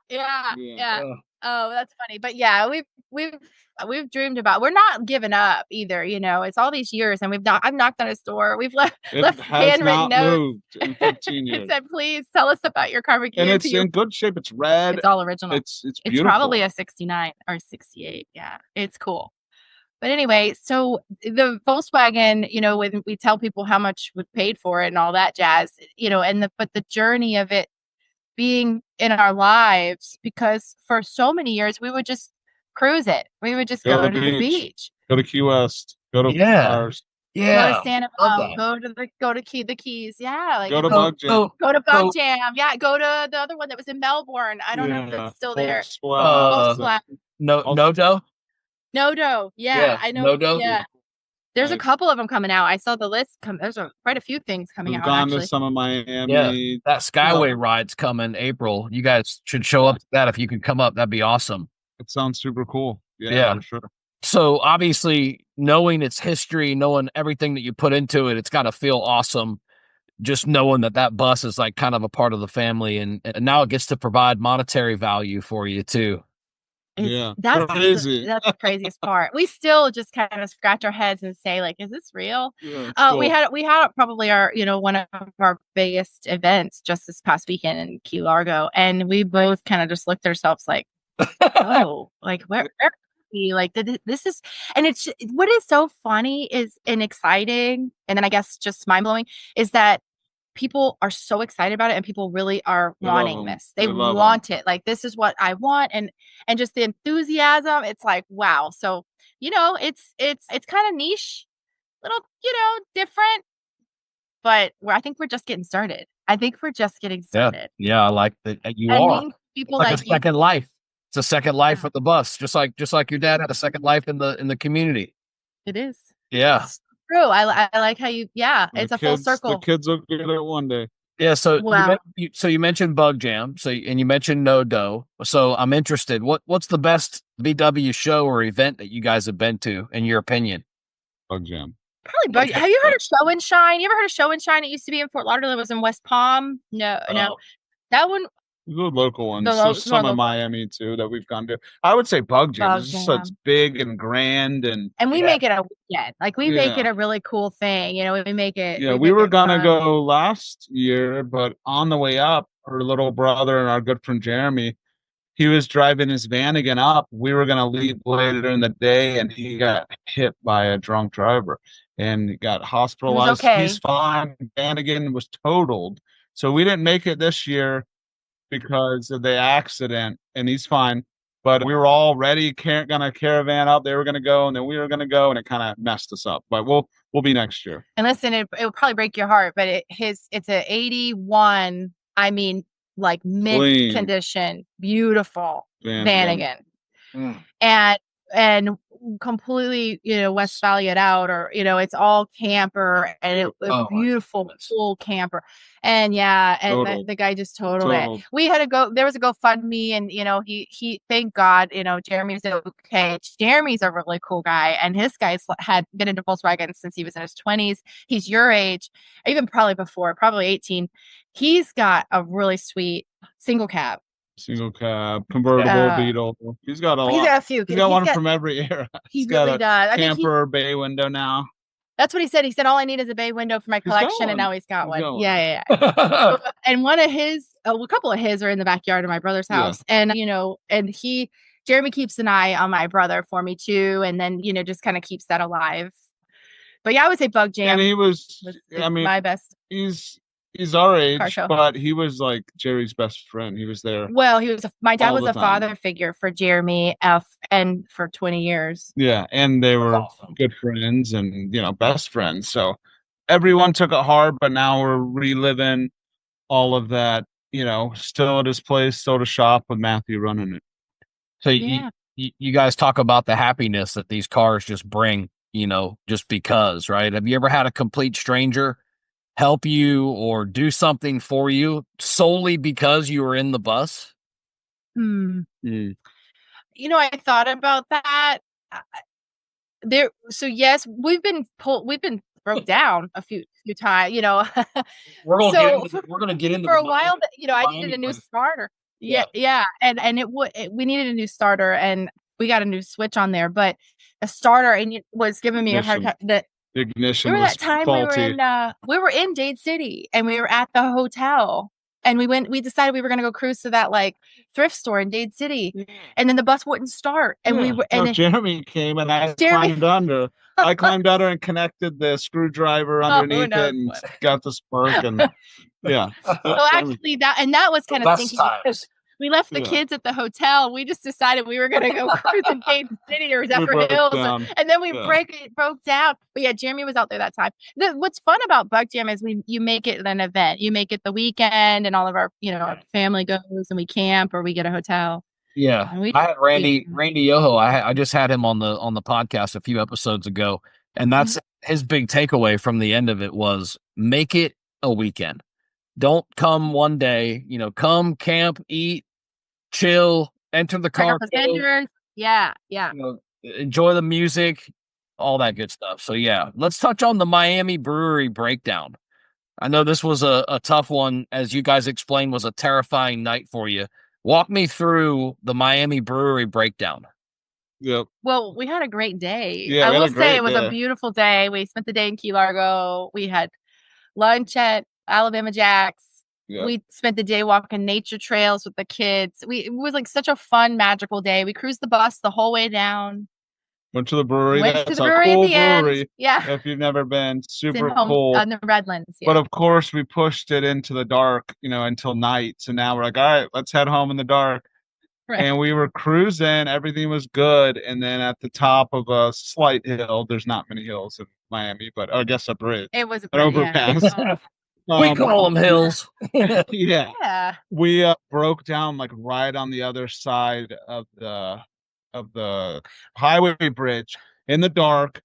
Oh, that's funny. But yeah, we've dreamed about. We're not giving up either. It's all these years, and I've knocked on his door. We've left handwritten notes
in 15 years.
It said, "Please tell us about your Carmagia."
And it's in good shape. It's red.
It's all original.
It's beautiful.
It's probably a 69 or 68. Yeah, it's cool. But anyway, so the Volkswagen, when we tell people how much we paid for it and all that jazz, but the journey of it being in our lives, because for so many years we would just cruise it. We would just go to the beach.
Go to Key West. Go to Flowers.
Yeah.
Go to Santa Fe. Go to the Keys. Yeah.
Go to Bug Jam.
Go to Bug Jam. Yeah. Go to the other one that was in Melbourne. I don't know if it's still there.
Nodo.
Nodo. Yeah, I know.
Nodo.
Yeah. There's a couple of them coming out. I saw the list there's quite a few things coming out.
Gone to some of Miami.
Yeah, that Skyway ride's coming April. You guys should show up to that if you can come up. That'd be awesome.
It sounds super cool. Yeah, for sure.
So obviously, knowing its history, knowing everything that you put into it, it's got to feel awesome. Just knowing that bus is like kind of a part of the family, and now it gets to provide monetary value for you too.
That's
crazy.
That's the craziest part. We still just kind of scratch our heads and say, like, is this real?
Yeah,
cool. We had probably our, one of our biggest events just this past weekend in Key Largo. And we both kind of just looked at ourselves like, oh, like where are we? Like this is, and it's what is so funny is and exciting. And then I guess just mind blowing is that people are so excited about it, and people really are wanting this. They want it. Like, this is what I want. And just the enthusiasm, it's like, wow. So, it's kind of niche, little, different, but I think we're just getting started. Yeah, I like that. You are. People like a second life. It's a second life with the bus, just like your dad had a second life in the community. It is. Yeah. True. I like how it's a full circle. The kids will get it one day. Yeah. So you mentioned Bug Jam. And you mentioned No Dough. So I'm interested. What's the best VW show or event that you guys have been to, in your opinion? Bug Jam. Probably Bug. Have you heard of Show and Shine? You ever heard of Show and Shine? It used to be in Fort Lauderdale. It was in West Palm. No. That one. The local ones. There's some in Miami too that we've gone to. I would say Bug Jam. It's big and grand, and we make it a weekend. Like we make it a really cool thing. We make it. Yeah, we were gonna go last year, but on the way up, her little brother and our good friend Jeremy, he was driving his Vanagon up. We were gonna leave later in the day, and he got hit by a drunk driver and got hospitalized. Okay. He's fine. Vanagon was totaled.
So we didn't make it this year because of the accident, and he's fine. But we were all ready, gonna caravan up. They were gonna go, and then we were gonna go, and it kind of messed us up. But we'll be next year.
And listen, it will probably break your heart, but it's a 81. I mean, like mint condition, beautiful Vanagon. And completely, West Valley it out, or it's all camper, and a beautiful full camper. And the guy just totaled it. We had to go. There was a GoFundMe, and he thank God, Jeremy's okay. Jeremy's a really cool guy, and his guys had been into Volkswagen since he was in his 20s. He's your age, even probably before, probably 18. He's got a really sweet single cab
convertible Beetle. He's got a lot.
He's got a few.
He's got one from every era.
He really does.
Camper bay window now.
That's what he said. He said, all I need is a bay window for my collection, and now he's got one. Yeah. And one of his, a couple of his are in the backyard of my brother's house. And, Jeremy keeps an eye on my brother for me too. And then, just kind of keeps that alive. But yeah, I would say Bug Jam.
And he was
my best.
He's our age, but he was like Jerry's best friend. He was there.
Well, my dad was a father figure for Jeremy and for 20 years.
Yeah, and they were good friends and, best friends. So everyone took it hard, but now we're reliving all of that, still at his place, still to shop with Matthew running it.
So you guys talk about the happiness that these cars just bring, just because, right? Have you ever had a complete stranger help you or do something for you solely because you were in the bus?
I thought about that. So yes, we've been broke down a few times,
We're gonna get into
for a while. I needed a new starter. Yeah. And we needed a new starter, and we got a new switch on there, but a starter, and it was giving me a hard time. The
ignition was faulty.
We were in Dade City, and we were at the hotel, and we decided we were going to go cruise to that like thrift store in Dade City, and then the bus wouldn't start, and
Jeremy came, and I climbed under. I climbed under and connected the screwdriver underneath it and got the spark, and yeah.
So actually that was kind of stinky. We left the kids at the hotel. We just decided we were going to go cruise in Dade City or Zephyr Hills. And then we broke down. But yeah, Jeremy was out there that time. What's fun about Bug Jam is you make it an event. You make it the weekend, and all of our, our family goes, and we camp or we get a hotel.
Yeah. I had Randy Yoho. I just had him on the podcast a few episodes ago. And that's his big takeaway from the end of it was make it a weekend. Don't come one day, come camp, eat, chill, enter the car, enjoy the music, all that good stuff. So yeah, let's touch on the Miami Brewery breakdown. I know this was a tough one, as you guys explained, was a terrifying night for you. Walk me through the Miami Brewery breakdown.
Yep.
Well, we had a great day.
Yeah,
I will say it was a beautiful day. We spent the day in Key Largo. We had lunch at Alabama Jack's. Yep. We spent the day walking nature trails with the kids. It was like such a fun, magical day. We cruised the bus the whole way down.
Went to the brewery.
That's a cool brewery. Yeah.
If you've never been, super cool.
On the Redlands. Yeah.
But of course, we pushed it into the dark, until night. So now we're like, all right, let's head home in the dark. Right. And we were cruising. Everything was good. And then at the top of a slight hill, there's not many hills in Miami, but I guess a bridge.
It was
an overpass.
Yeah.
We call them hills.
Yeah. We broke down like right on the other side of the highway bridge in the dark.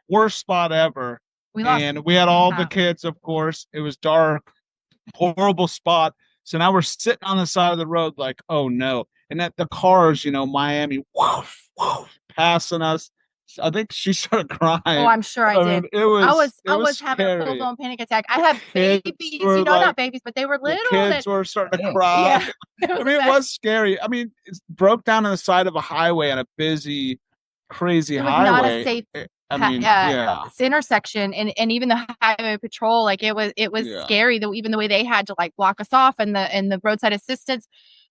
Worst spot ever. We had all the kids, of course. It was dark, horrible spot. So now we're sitting on the side of the road like, oh no. And at the cars, Miami, passing us. I think she started crying.
Oh, I'm sure I did.
It was.
I was having a full-blown panic attack. I have babies, not babies, but they were little.
The kids were starting to cry. Yeah, it was scary. It broke down on the side of a highway on a busy, crazy highway.
Not a safe intersection, and even the highway patrol, like it was scary. Even the way they had to like block us off, and the roadside assistance.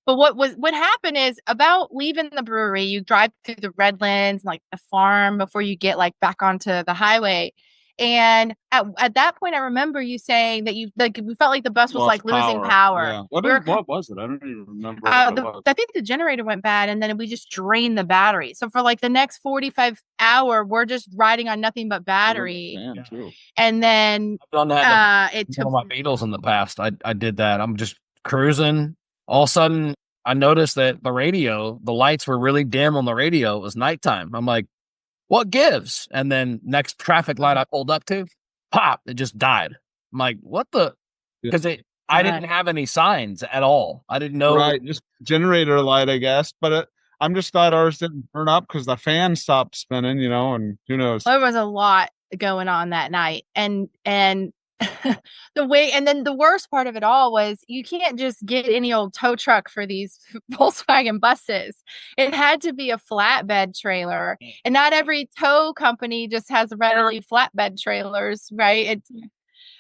But what happened is about leaving the brewery, you drive through the Redlands, like the farm before you get like back onto the highway. And at that point, I remember you saying that you felt like the bus was like losing power.
Yeah. What was it? I don't even remember.
I think the generator went bad, and then we just drained the battery. So for like the next 45 hour, we're just riding on nothing but battery. And then
I've done that. It took my Beatles in the past. I did that. I'm just cruising. All of a sudden, I noticed that the lights were really dim on the radio. It was nighttime. I'm like, what gives? And then next traffic light I pulled up to, pop, it just died. I'm like, what the? Because I didn't have any signs at all. I didn't know.
Right, just generator light, I guess. But I'm just glad ours didn't burn up because the fan stopped spinning, and who knows?
There was a lot going on that night. And and then the worst part of it all was you can't just get any old tow truck for these Volkswagen buses. It had to be a flatbed trailer, and not every tow company just has readily flatbed trailers, right?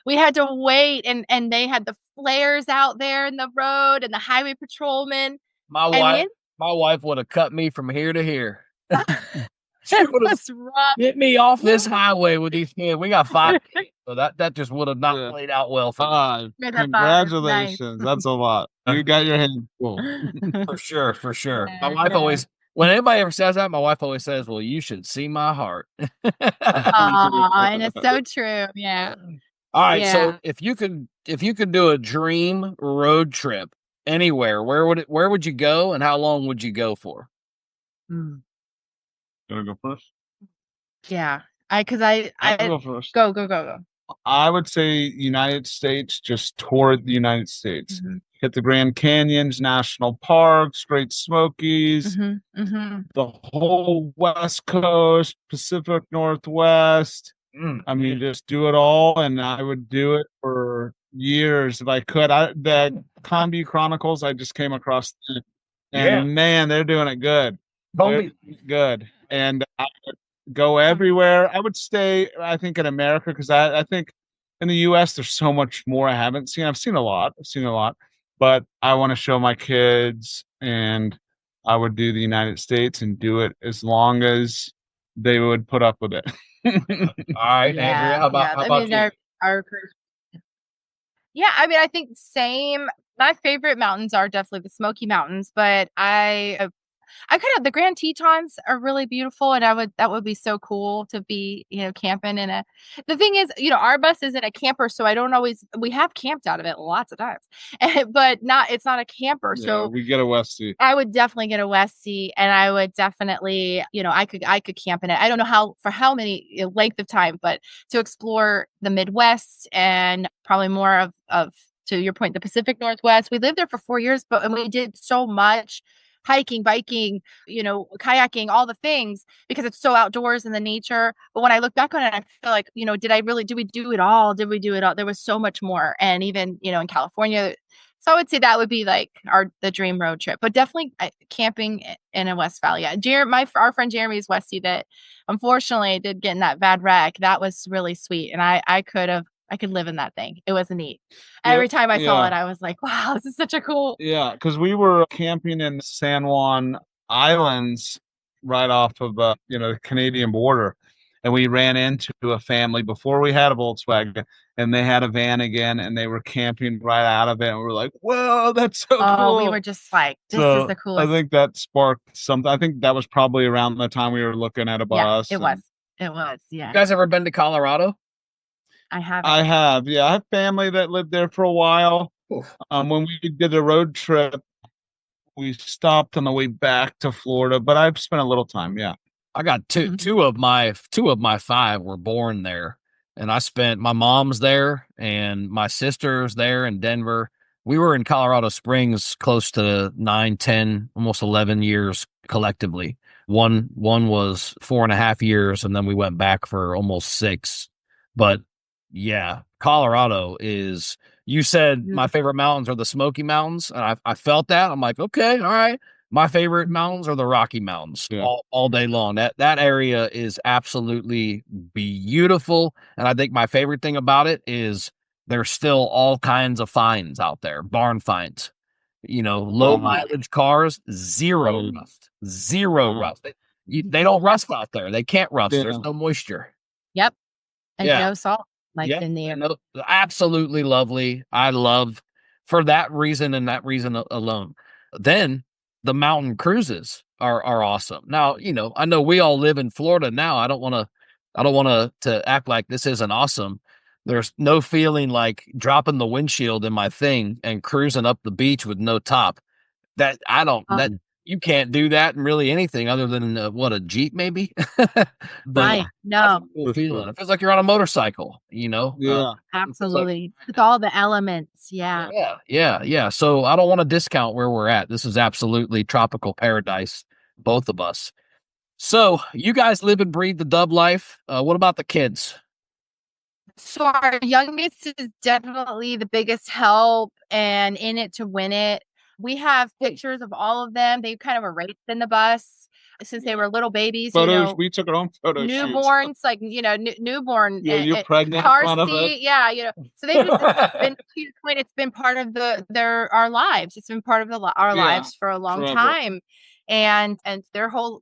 We had to wait, and they had the flares out there in the road and the highway patrolman.
My wife would have cut me from here to here. She would have hit me off this highway with these kids. We got 5 kids, so that just would have not played out well for me.
Congratulations. Nice. That's a lot. You got your hands full.
For sure. My wife always, when anybody ever says that, my wife always says, well, you should see my heart.
And it's so true. Yeah.
All right. Yeah. So if you could do a dream road trip anywhere, where would you go, and how long would you go for?
Gonna go first?
Yeah, I go first. Go.
I would say United States, just tour the United States. Hit the Grand Canyons, national parks, Great Smokies, the whole West Coast, Pacific Northwest. I mean, just do it all, and I would do it for years if I could. The Combi Chronicles, I just came across, and man, they're doing it good. Good. And I would go everywhere. I would stay, I think, in America, because I think in the US there's so much more I haven't seen. I've seen a lot, but I want to show my kids, and I would do the United States and do it as long as they would put up with it.
All right, Andrea, how about you?
Yeah, I mean, I think same. My favorite mountains are definitely the Smoky Mountains, but the Grand Tetons are really beautiful, and that would be so cool to be, camping the thing is, our bus isn't a camper, so we have camped out of it lots of times, but it's not a camper.
Yeah,
so
we get a Westie.
I would definitely get a Westie, and I would definitely, I could camp in it. I don't know for how many length of time, but to explore the Midwest and probably more of to your point, the Pacific Northwest. We lived there for 4 years, and we did so much hiking, biking, kayaking, all the things, because it's so outdoors in the nature. But when I look back on it, I feel like, did we do it all? There was so much more. And even, in California. So I would say that would be like the dream road trip, but definitely camping in a West Valley. Our friend Jeremy's Westie that unfortunately did get in that bad wreck. That was really sweet. And I could live in that thing. It was neat. Every time I saw it, I was like, wow, this is such a cool.
Yeah, because we were camping in San Juan Islands right off of the Canadian border. And we ran into a family before we had a Volkswagen, and they had a van again, and they were camping right out of it. And we were like, whoa, that's so cool.
We were just like, this is the coolest.
I think that sparked something. I think that was probably around the time we were looking at a bus.
Yeah, it was. Yeah.
You guys ever been to Colorado?
I have.
Yeah. I have family that lived there for a while. When we did a road trip, we stopped on the way back to Florida, but I've spent a little time. Yeah.
I got two of my 5 were born there, and my mom's there and my sister's there in Denver. We were in Colorado Springs close to 9, 10, almost 11 years collectively. One was 4.5 years, and then we went back for almost 6. But yeah, Colorado is, you said my favorite mountains are the Smoky Mountains, and I felt that. I'm like, okay, all right. My favorite mountains are the Rocky Mountains all day long. That area is absolutely beautiful. And I think my favorite thing about it is there's still all kinds of finds out there, barn finds, low mileage cars, zero rust. They don't rust out there. They can't rust. There's no moisture.
Yep. and no salt in there.
No, absolutely lovely. I love for that reason and that reason alone. Then the mountain cruises are awesome. Now, I know we all live in Florida now. I don't want to act like this isn't awesome. There's no feeling like dropping the windshield in my thing and cruising up the beach with no top. That you can't do that in really anything other than a Jeep maybe. But
right. No,
cool feeling. It feels like you're on a motorcycle,
Yeah,
absolutely. With all the elements. Yeah.
Yeah. So I don't want to discount where we're at. This is absolutely tropical paradise, both of us. So you guys live and breathe the dub life. What about the kids?
So our youngest is definitely the biggest help and in it to win it. We have pictures of all of them. They kind of were raised in the bus since they were little babies.
Photos. We took our own photos.
Newborns, like newborn.
Yeah, you're pregnant.
Car seat. Yeah, So they just been to the point. It's been part of our lives. It's been part of our lives for a long time, and their whole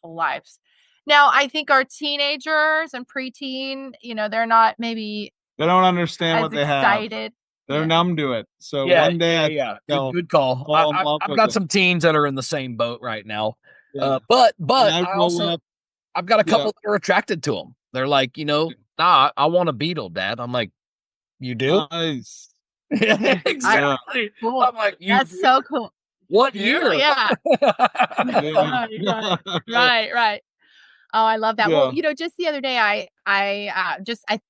lives. Now, I think our teenagers and preteen, they're not maybe
they don't understand what they
excited.
Have. They're numb to it. So one day,
good call. I've got some teens that are in the same boat right now. But I've got a couple that are attracted to them. They're like, nah, I want a Beetle, Dad. I'm like, you do?
Nice.
Exactly.
Cool.
I'm like,
that's so cool.
What year?
Yeah. Right. Oh, I love that. Yeah. Well, just the other day, I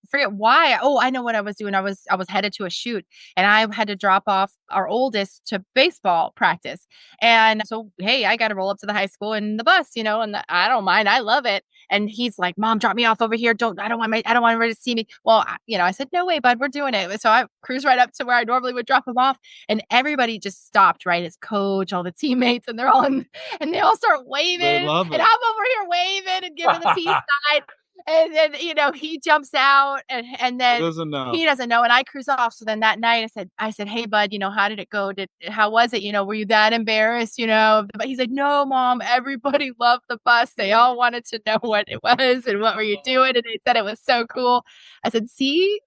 forget why. Oh, I know what I was doing. I was headed to a shoot, and I had to drop off our oldest to baseball practice. And so, hey, I got to roll up to the high school in the bus, and I don't mind. I love it. And he's like, "Mom, drop me off over here. I don't want everybody to see me." Well, I said, "No way, bud. We're doing it." So I cruised right up to where I normally would drop him off, and everybody just stopped. Right, his coach, all the teammates, and they're all and they all start waving, and I'm over here waving and giving the peace sign. And then, he jumps out and then he doesn't know. And I cruise off. So then that night I said, "Hey, bud, how did it go? How was it? Were you that embarrassed? But he's like, "No, Mom, everybody loved the bus. They all wanted to know what it was and what were you doing?" And they said it was so cool. I said, "See,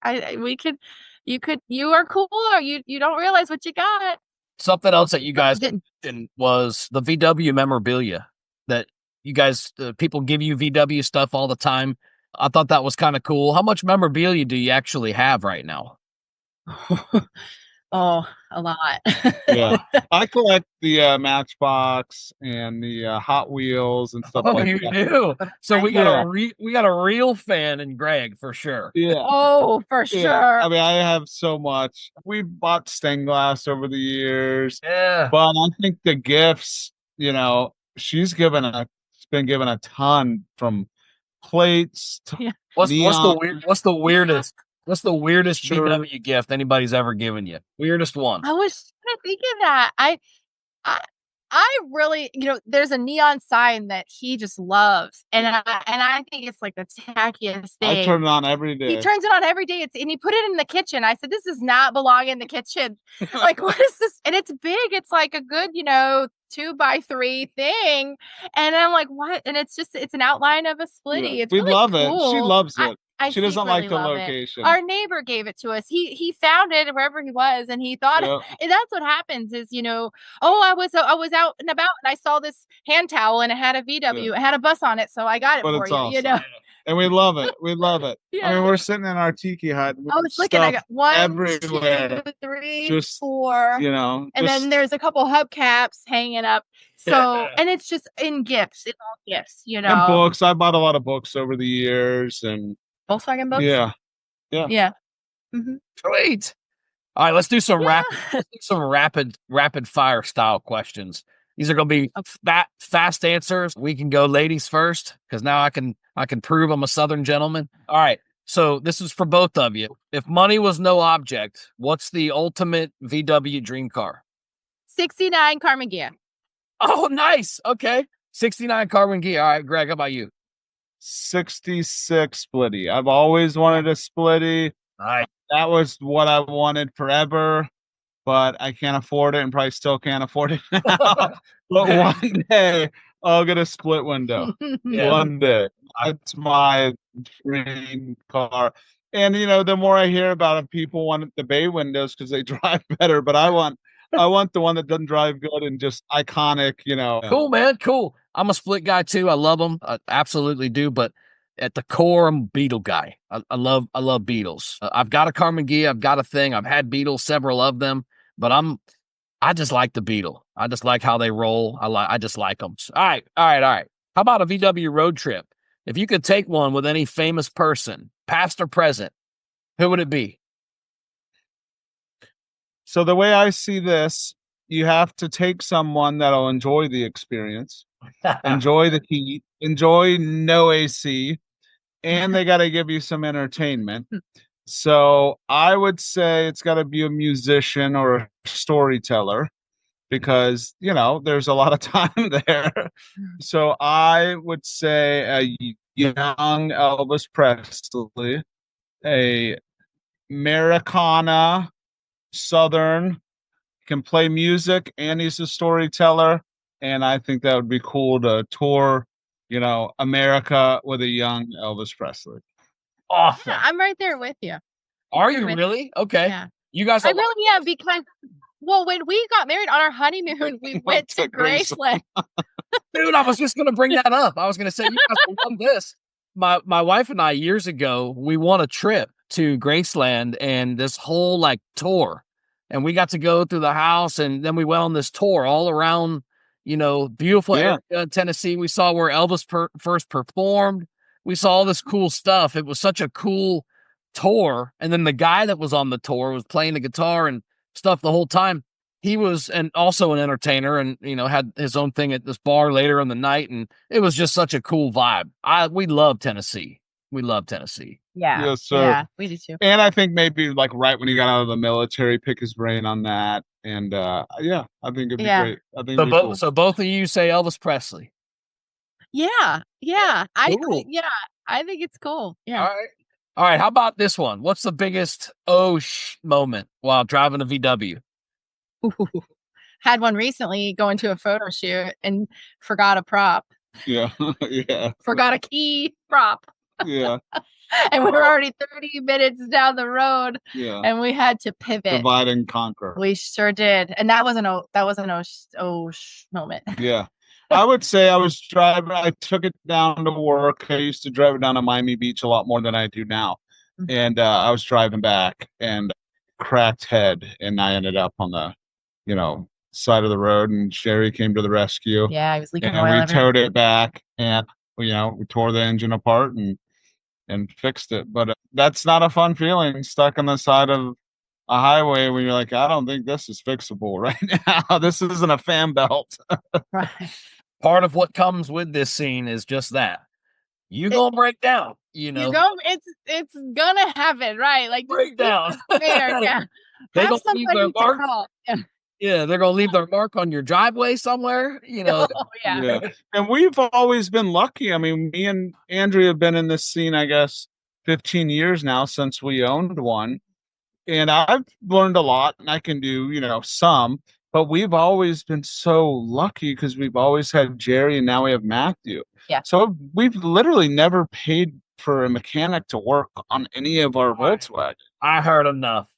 you are cool, or you don't realize what you got."
Something else that you guys did was the VW memorabilia that you guys, people give you VW stuff all the time. I thought that was kind of cool. How much memorabilia do you actually have right now?
Oh, a lot.
Yeah, I collect the Matchbox and the Hot Wheels and stuff like that.
You do. So we got a real fan in Greg for sure.
Yeah.
Oh, for sure.
I mean, I have so much. We bought stained glass over the years.
Yeah.
But I think the gifts, she's been given a ton, from plates to
what's the weirdest VW gift anybody's ever given you? Weirdest one.
I was thinking that. I really, there's a neon sign that he just loves, and I think it's like the tackiest thing.
I turn it on every day.
He turns it on every day. And he put it in the kitchen. I said, "This does not belong in the kitchen." Like, what is this? And it's big. It's like a good, 2x3 thing. And I'm like, what? And it's an outline of a splitty.
Yeah.
It's really
love
cool.
It. She loves it. She doesn't like the
location. Our neighbor gave it to us. He found it wherever he was, and he thought, and that's what happens is, I was out and about, and I saw this hand towel, and it had a VW, it had a bus on it, so I got it for you.
Awesome. And we love it. We love it. Yeah. I mean, we're sitting in our tiki hut.
I was looking. I got 1,
everywhere.
2, 3,
just
4. And then there's a couple hubcaps hanging up. So, and it's just in gifts. It's all gifts,
And books. I bought a lot of books over the years, and
Volkswagen books.
Yeah.
Mm-hmm.
Sweet. All right, let's do some rapid fire style questions. These are going to be fast answers. We can go ladies first because now I can prove I'm a Southern gentleman. All right. So this is for both of you. If money was no object, what's the ultimate VW dream car?
69 Carmen Ghia.
Oh, nice. Okay. 69 Carmen Ghia. All right, Greg, how about you?
66 Splitty. I've always wanted a Splitty.
Nice.
That was what I wanted forever, but I can't afford it and probably still can't afford it now. But one day I'll get a split window. One day. It's my dream car. And the more I hear about it, people want the bay windows because they drive better. But I want the one that doesn't drive good and just iconic.
Cool, man. Cool. I'm a split guy too. I love them. I absolutely do. But at the core, I'm a Beetle guy. I love Beetles. I've got a Carmen Ghia. I've got a thing. I've had Beetles, several of them, but I just like the Beetle. I just like how they roll. I just like them. All right. How about a VW road trip? If you could take one with any famous person, past or present, who would it be?
So the way I see this, you have to take someone that'll enjoy the experience, enjoy the heat, enjoy no AC, and they got to give you some entertainment. So I would say it's got to be a musician or a storyteller because, there's a lot of time there. So I would say a young Elvis Presley, a Americana, Southern, can play music and he's a storyteller. And I think that would be cool to tour, America with a young Elvis Presley.
Awesome.
Yeah, I'm right there with you.
Are you really? Okay.
Yeah.
You guys
I really am because, when we got married on our honeymoon, we went to Graceland.
Dude, I was just going to bring that up. I was going to say, you guys will love this. My wife and I, years ago, we won a trip to Graceland and this whole tour. And we got to go through the house and then we went on this tour all around, beautiful area in Tennessee. We saw where Elvis first performed. We saw all this cool stuff. It was such a cool tour. And then the guy that was on the tour was playing the guitar and stuff the whole time. He was also an entertainer and, had his own thing at this bar later in the night. And it was just such a cool vibe. We love Tennessee. We love Tennessee.
Yeah.
Yes, sir.
Yeah, we do too.
And I think maybe right when he got out of the military, pick his brain on that. And I think it'd be great. I think cool.
So both of you say Elvis Presley.
Yeah. Yeah.
Cool.
I think it's cool. Yeah.
All right. How about this one? What's the biggest moment while driving a VW?
Had one recently going to a photo shoot and forgot a prop.
Yeah. Yeah.
Forgot a key prop.
Yeah.
And we were already 30 minutes down the road.
Yeah.
And we had to pivot.
Divide and conquer.
We sure did. And that was an moment.
Yeah. I would say I was driving. I took it down to work. I used to drive it down to Miami Beach a lot more than I do now. Mm-hmm. And I was driving back and cracked head. And I ended up on the, side of the road. And Sherry came to the rescue.
Yeah, I was leaking oil.
And we towed it back and, we tore the engine apart and fixed it. But that's not a fun feeling, stuck on the side of a highway when you're like, I don't think this is fixable right now. This isn't a fan belt.
Right.
Part of what comes with this scene is just that. You're going to break down,
It's going to happen, right?
Break down.
There, yeah.
They're going to leave their mark. Yeah, they're going to leave their mark on your driveway somewhere,
Oh, yeah.
And we've always been lucky. I mean, me and Andrea have been in this scene, I guess, 15 years now since we owned one. And I've learned a lot and I can do, some, but we've always been so lucky because we've always had Jerry and now we have Matthew.
Yeah.
So we've literally never paid for a mechanic to work on any of our Volkswagen.
I heard enough.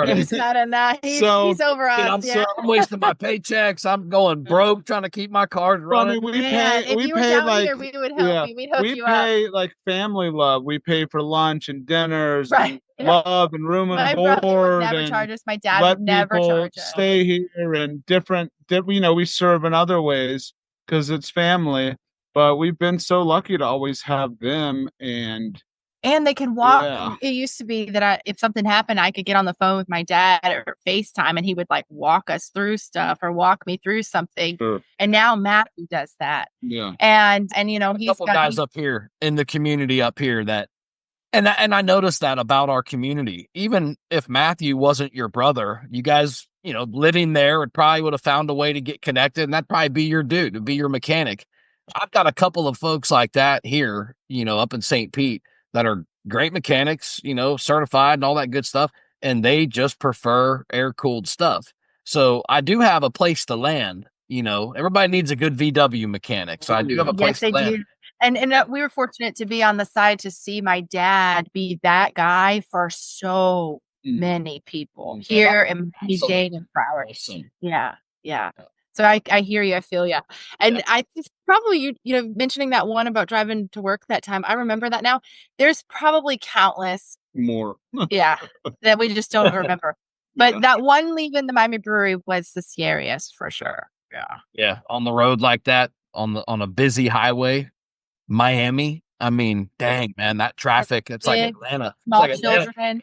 He's not enough. He's over us.
I'm wasting my paychecks. I'm going broke trying to keep my cars running.
We pay
here, we would help you. We'd hook you up.
We pay family love. We pay for lunch and dinners and love and room and board.
My brother would never charge us. My dad would never charge us.
Stay here and different. We serve in other ways because it's family. But we've been so lucky to always have them
and they can walk. Yeah. It used to be that if something happened, I could get on the phone with my dad or FaceTime and he would walk us through stuff or walk me through something. Sure. And now Matthew does that.
Yeah.
And he's
a couple guys up here in the community up here that, and I noticed that about our community. Even if Matthew wasn't your brother, you guys, living there would have found a way to get connected and that'd probably be your dude, to be your mechanic. I've got a couple of folks like that here, up in St. Pete that are great mechanics, certified and all that good stuff. And they just prefer air-cooled stuff. So I do have a place to land, everybody needs a good VW mechanic. So I do have a place to land.
And we were fortunate to be on the side to see my dad be that guy for so many people here in PJ and Broward.
Awesome.
Yeah. So I hear you. I feel you. And I just probably, mentioning that one about driving to work that time, I remember that now. There's probably countless
more.
That we just don't remember. But that one leaving the Miami Brewery was the scariest for sure.
Yeah. On the road like that, on a busy highway, Miami. I mean, dang, man, that traffic, it's like Atlanta.
Small
It's like
children.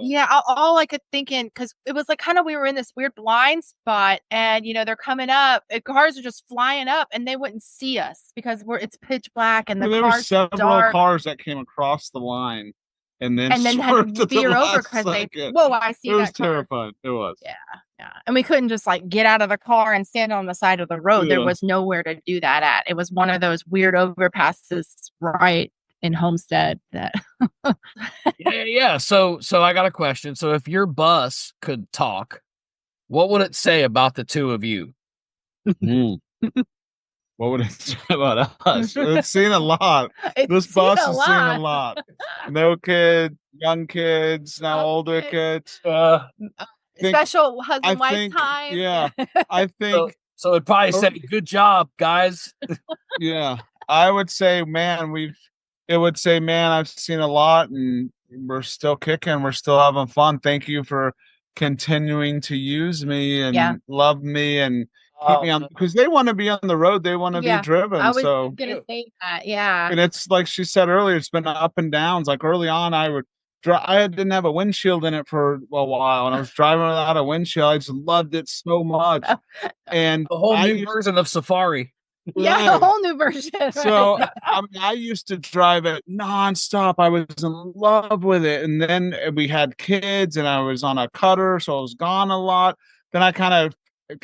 Yeah, all I could think in, because it was like kind of we were in this weird blind spot, and they're coming up, and cars are just flying up, and they wouldn't see us because it's pitch black, and
there were several cars that came across the line, and then
had to veer over because whoa, I see that. It
was terrifying. It was.
Yeah, and we couldn't just like get out of the car and stand on the side of the road. There was nowhere to do that at. It was one of those weird overpasses right in Homestead that
yeah. So I got a question. So if your bus could talk, what would it say about the two of you?
What would it say about us? It's seen a lot. This bus has seen a lot. No kids, young kids, now older kids.
Special husband-wife time.
Yeah. I think
so it'd probably say, good job, guys.
Yeah. I would say, man, I've seen a lot, and we're still kicking. We're still having fun. Thank you for continuing to use me and love me and keep me on, because they want to be on the road. They want to be driven.
I was gonna say that. Yeah.
And it's like she said earlier, it's been up and downs. Like early on, I didn't have a windshield in it for a while, and I was driving without a windshield. I just loved it so much. And
a whole new version of Safari.
Yeah, a whole new version. Right?
So I used to drive it nonstop. I was in love with it. And then we had kids, and I was on a cutter, so I was gone a lot. Then I kind of,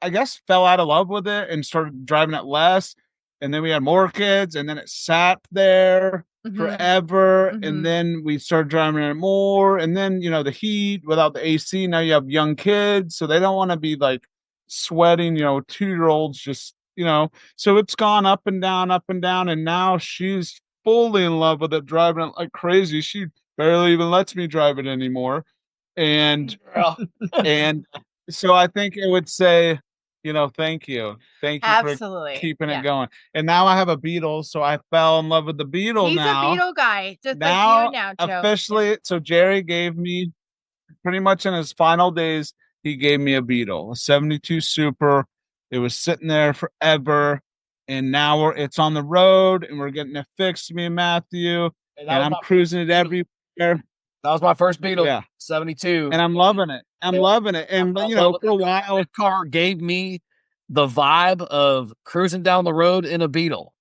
I guess, fell out of love with it and started driving it less. And then we had more kids, and then it sat there forever. And then we started driving it more. And then, the heat without the AC, now you have young kids, so they don't want to be like sweating, 2-year-olds just, so it's gone up and down, and now she's fully in love with it, driving it like crazy. She barely even lets me drive it anymore. And so I think it would say, thank you for keeping it going. And now I have a Beetle, so I fell in love with the Beetle. He's
a Beetle guy, just
now,
like you now, Joe.
Officially. So Jerry gave me, pretty much in his final days, he gave me a Beetle, a 72 Super. It was sitting there forever, and now it's on the road, and we're getting it fixed, me and Matthew, and I'm cruising it everywhere. That
was my first Beetle, 72,
and I'm loving it. And for a while,
the car gave me the vibe of cruising down the road in a Beetle.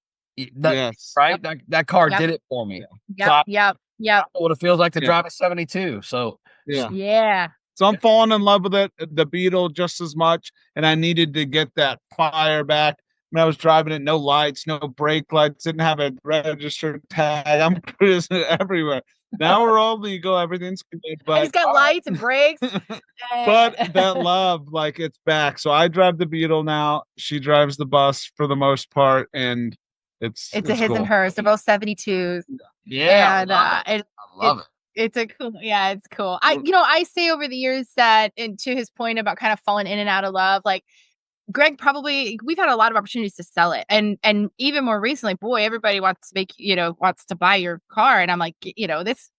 Right? That car did it for me.
Yep.
What it feels like to drive a 72. So
yeah.
So I'm falling in love with it, the Beetle, just as much. And I needed to get that fire back. When I was driving it, no lights, no brake lights, didn't have a registered tag. I'm cruising it everywhere. Now we're all legal, everything's good. But
it's got lights and brakes.
But that love, like, it's back. So I drive the Beetle now. She drives the bus for the most part, and it's
a his
cool.
and hers. They're both 72s.
Yeah,
and
I love it.
It's it's cool. I say over the years that, and to his point about kind of falling in and out of love, like Greg, we've had a lot of opportunities to sell it. And even more recently, boy, everybody wants to buy your car. And I'm like, this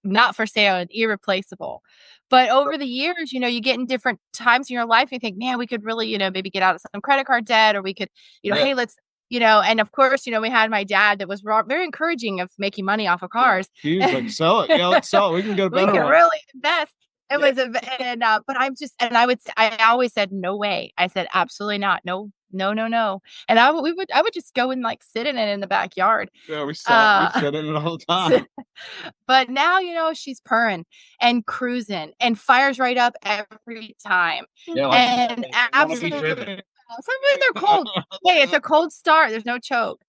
not for sale and irreplaceable. But over the years, you get in different times in your life, you think, man, we could really, maybe get out of some credit card debt, or we could, hey, let's, and of course, we had my dad that was very encouraging of making money off of cars.
He's like, sell it. Yeah, let's sell it. We can get a better one.
We can really invest. It was but I always said, no way. I said, absolutely not. No. And I would just go and like sit in it in the backyard.
Yeah, we sit in it all the time.
But now, she's purring and cruising and fires right up every time.
Yeah,
and absolutely. Sometimes they're cold. Hey, it's a cold start. There's no choke.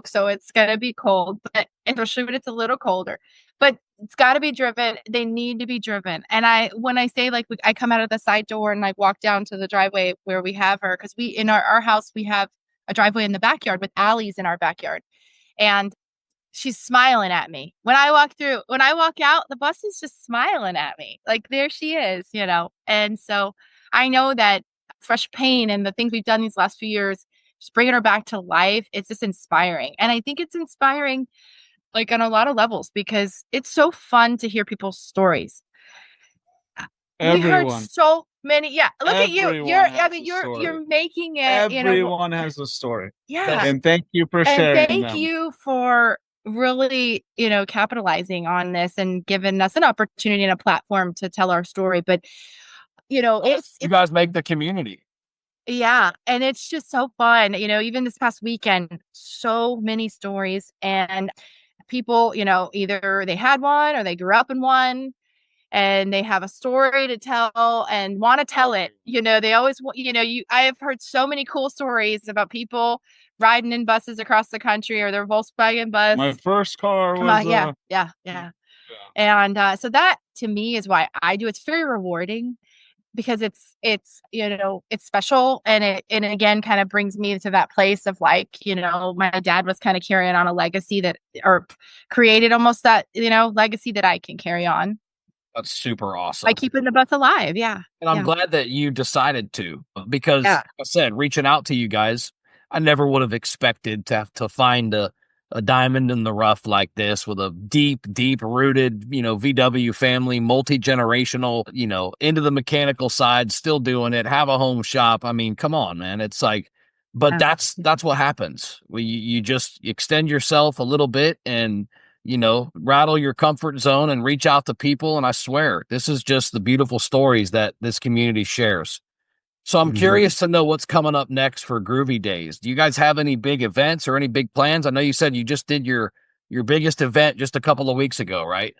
So it's gonna be cold, but especially when it's a little colder. But it's got to be driven. They need to be driven. And when I say like I come out of the side door and like walk down to the driveway where we have her, because we in our house we have a driveway in the backyard with alleys in our backyard. And she's smiling at me. When I walk out, the bus is just smiling at me. Like, there she is, you know? And so I know that fresh paint and the things we've done these last few years, just bringing her back to life, it's just inspiring. And I think it's inspiring, like, on a lot of levels, because it's so fun to hear people's stories. We heard so many. Yeah, look at you. You're making it.
Everyone has a story.
Yeah,
and thank you for sharing.
Thank you for really, capitalizing on this and giving us an opportunity and a platform to tell our story. But it's
you guys make the community.
Yeah, and it's just so fun. Even this past weekend, so many stories, and people, either they had one or they grew up in one, and they have a story to tell and want to tell it. They always, I have heard so many cool stories about people riding in buses across the country, or their Volkswagen bus.
My first car was
yeah. And so that, to me, is why I do. It's very rewarding, because it's special, and it again kind of brings me to that place of, like, my dad was kind of carrying on a legacy or created almost that, legacy that I can carry on.
That's super awesome.
By keeping the bus alive. Yeah.
And I'm glad that you decided to, because like I said, reaching out to you guys, I never would have expected to have to find a diamond in the rough like this, with a deep rooted, VW family, multi-generational, into the mechanical side, still doing it, have a home shop. I mean, come on, man. It's like, but that's what happens. You just extend yourself a little bit and, rattle your comfort zone and reach out to people. And I swear, this is just the beautiful stories that this community shares. So I'm curious to know what's coming up next for Groovy Days. Do you guys have any big events or any big plans? I know you said you just did your biggest event just a couple of weeks ago, right?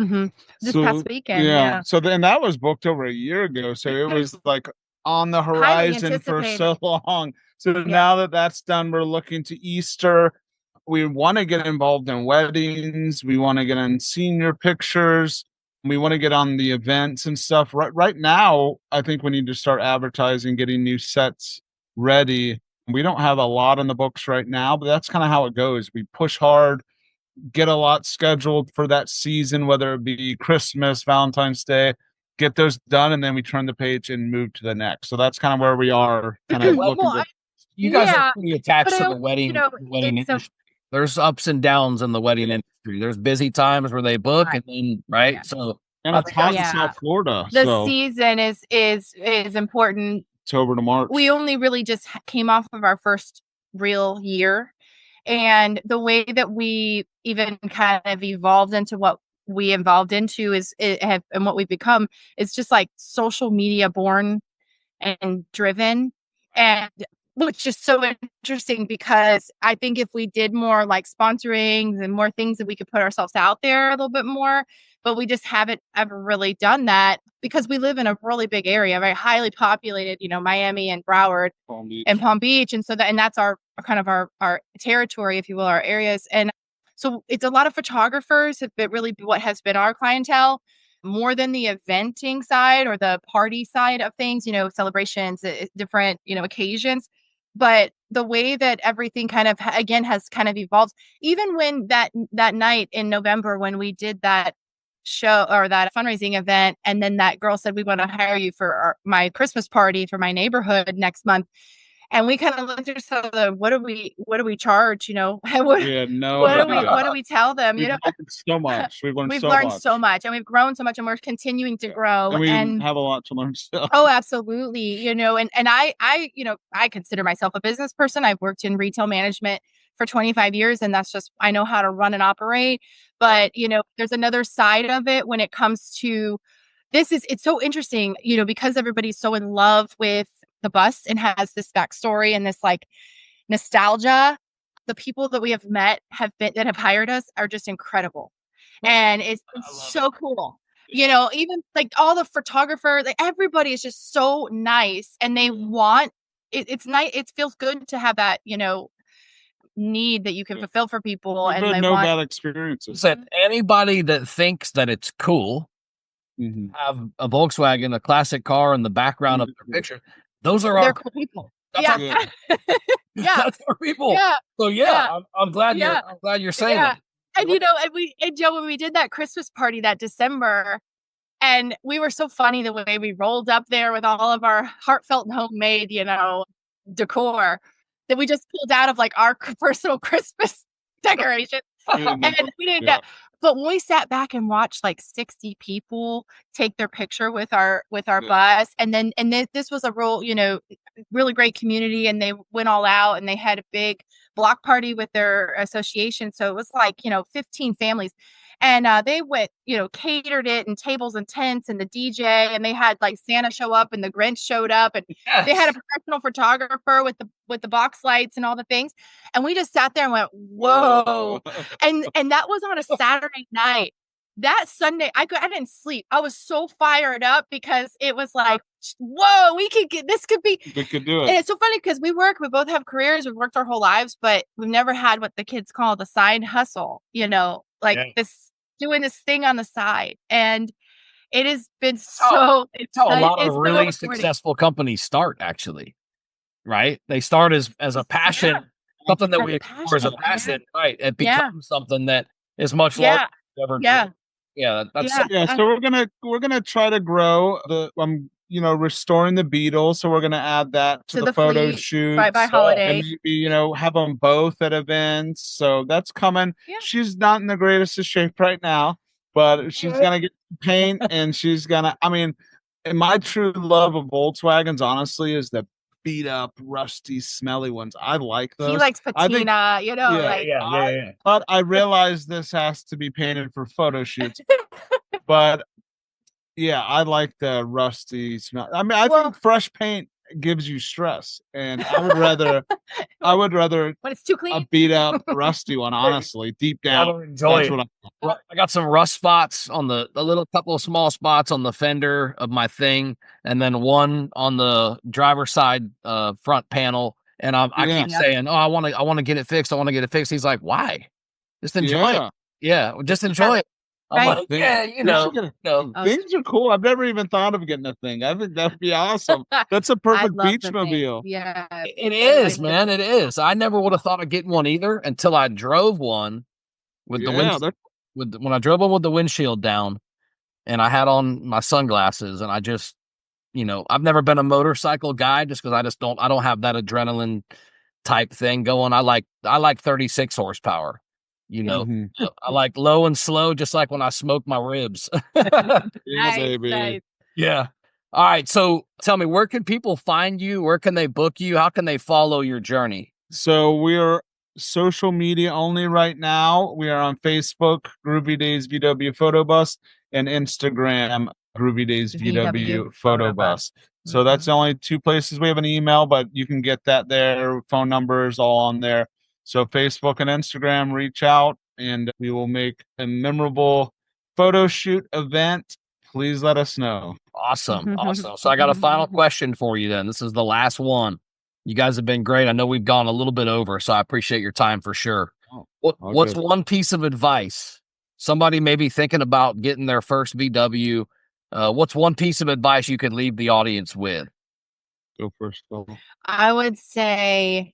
Mm-hmm. This past weekend. Yeah.
So then that was booked over a year ago. So it was like on the horizon for so long. So now that that's done, we're looking to Easter. We want to get involved in weddings. We want to get in senior pictures. We want to get on the events and stuff. Right now, I think we need to start advertising, getting new sets ready. We don't have a lot on the books right now, but that's kind of how it goes. We push hard, get a lot scheduled for that season, whether it be Christmas, Valentine's Day, get those done, and then we turn the page and move to the next. So that's kind of where we are. Kind of
you guys are pretty attached to the wedding industry. There's ups and downs in the wedding industry. There's busy times where they book, and then
Yeah.
So
it's hot in South Florida.
The season is important.
October to March.
We only really just came off of our first real year, and the way that we even kind of evolved into what we evolved into and what we've become is just like social media born and driven, and which is so interesting, because I think if we did more like sponsoring and more things that we could put ourselves out there a little bit more, but we just haven't ever really done that, because we live in a really big area, very highly populated, Miami and Broward and Palm Beach. And so that's our kind of our territory, if you will, our areas. And so it's a lot of photographers, but really what has been our clientele, more than the eventing side or the party side of things, celebrations, different, occasions. But the way that everything kind of, again, has kind of evolved, even when that night in November, when we did that show or that fundraising event, and then that girl said, we want to hire you for my Christmas party for my neighborhood next month. And we kind of looked at each other, what do we charge? What do we tell them?
We've learned so much. We've
learned so much, and we've grown so much, and we're continuing to grow.
And we have a lot to learn still.
Oh, absolutely. And I consider myself a business person. I've worked in retail management for 25 years, and that's just, I know how to run and operate. But, there's another side of it when it comes to it's so interesting, because everybody's so in love with the bus and has this backstory and this like nostalgia. The people that we have met that have hired us are just incredible. And it's so cool. Even like all the photographers, like everybody is just so nice, and they want it's nice. It feels good to have that, need that you can fulfill for people.
We've had no bad experiences.
Said anybody that thinks that it's cool, have a Volkswagen, a classic car in the background of their picture. They're
cool people. Yeah. Yeah.
That's for people.
Yeah.
So
Yeah.
I'm glad
Yeah.
you're saying
Yeah.
that.
And Joe, when we did that Christmas party that December, and we were so funny the way we rolled up there with all of our heartfelt and homemade, decor that we just pulled out of like our personal Christmas decoration. And we didn't get, but when we sat back and watched like 60 people take their picture with our bus, and this was a real, really great community, and they went all out and they had a big block party with their association. So it was like, 15 families. And they went, catered it and tables and tents and the DJ, and they had like Santa show up and the Grinch showed up, and they had a professional photographer with the box lights and all the things. And we just sat there and went, whoa. And that was on a Saturday night. That Sunday, I didn't sleep. I was so fired up because it was like, whoa, we could do it. And it's so funny because we both have careers. We've worked our whole lives, but we've never had what the kids call the side hustle, this doing this thing on the side. And it has been
it's how a lot of really successful companies start, actually, right? They start as a passion, something that we explore as a passion, right? It becomes something that is much larger than ever.
So we're gonna try to grow restoring the Beatles. So we're gonna add that to the photo shoot
by holiday,
and maybe have them both at events. So that's coming. Yeah. She's not in the greatest of shape right now, but she's gonna get paint, and she's gonna. I mean, and my true love of Volkswagens, honestly, is the beat up, rusty, smelly ones. I like those.
He likes patina,
But I realize this has to be painted for photo shoots. But yeah, I like the rusty smell. I mean, I think fresh paint gives you stress, and I would rather
when it's too clean,
a beat up, rusty one. Honestly, deep down,
I don't enjoy it. I got some rust spots on the little couple of small spots on the fender of my thing, and then one on the driver's side front panel. And I keep saying, "Oh, I want to get it fixed. I want to get it fixed." He's like, "Why? Just enjoy it. Yeah, just enjoy it." I'm like, things
are cool. I've never even thought of getting a thing. I think that'd be awesome. That's a perfect beach mobile.
Yeah,
it is, man. It is. I never would have thought of getting one either until I drove one with the when I drove one with the windshield down, and I had on my sunglasses, and I just, I've never been a motorcycle guy just because I don't have that adrenaline type thing going. I like 36 horsepower. I like low and slow, just like when I smoke my ribs.
Nice.
Yeah. All right. So tell me, where can people find you? Where can they book you? How can they follow your journey?
So we are social media only right now. We are on Facebook, Groovy Days VW Photo Bus, and Instagram, Groovy Days VW Photo Bus. So that's the only two places. We have an email, but you can get that there. Phone numbers all on there. So Facebook and Instagram, reach out, and we will make a memorable photo shoot event. Please let us know.
Awesome. So I got a final question for you then. This is the last one. You guys have been great. I know we've gone a little bit over, so I appreciate your time for sure. What's one piece of advice? Somebody may be thinking about getting their first VW. What's one piece of advice you could leave the audience with?
Go first.
I would say,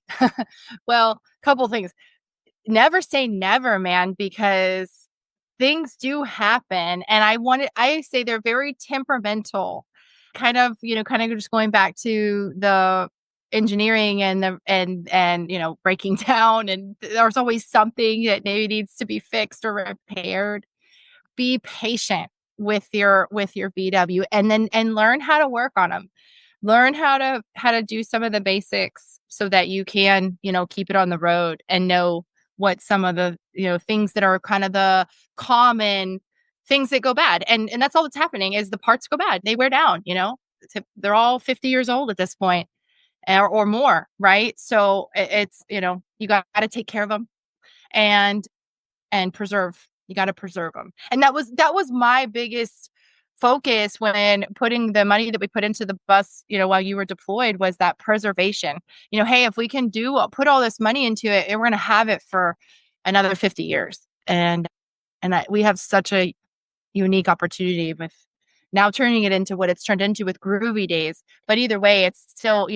well, a couple things. Never say never, man, because things do happen. And I say they're very temperamental, kind of just going back to the engineering and breaking down. And there's always something that maybe needs to be fixed or repaired. Be patient with your VW, and learn how to work on them. Learn how to do some of the basics so that you can, keep it on the road and know what some of the, things that are kind of the common things that go bad. And that's all that's happening is the parts go bad. They wear down, they're all 50 years old at this point or more. Right. So it's, you got to take care of them and preserve. You got to preserve them. And that was my biggest focus when putting the money that we put into the bus, while you were deployed, was that preservation. Hey, if we can put all this money into it, we're going to have it for another 50 years. And we have such a unique opportunity with now turning it into what it's turned into with Groovy Days. But either way, it's still,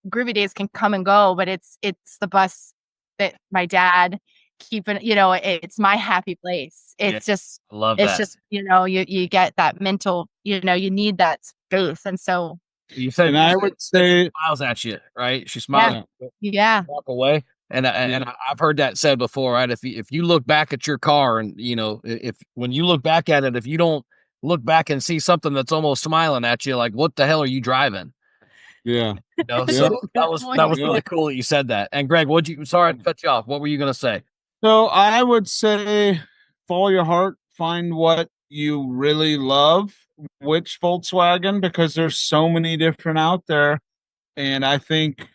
Groovy Days can come and go, but it's the bus that my dad keeping, it's my happy place. It's just,
I love
it's
that.
just, you get that mental, you need that space. And so
you said,
and I would say,
she smiles at you, right? She smiles.
yeah.
Walk away. And I've heard that said before, right? If you look back at your car and, if when you look back at it, if you don't look back and see something that's almost smiling at you, like, what the hell are you driving?
yeah.
So that was really cool that you said that. And Greg, sorry to cut you off. What were you going to say?
So I would say follow your heart, find what you really love, which Volkswagen, because there's so many different out there. And I think,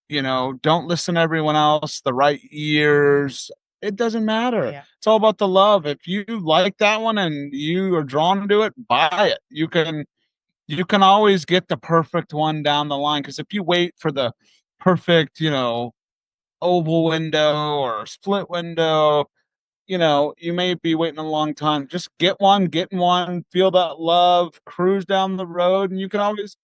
don't listen to everyone else, the right years. It doesn't matter.
Yeah.
It's all about the love. If you like that one and you are drawn to it, buy it. You can always get the perfect one down the line. Because if you wait for the perfect, oval window or split window, you may be waiting a long time. Just get one, feel that love, cruise down the road, and you can always,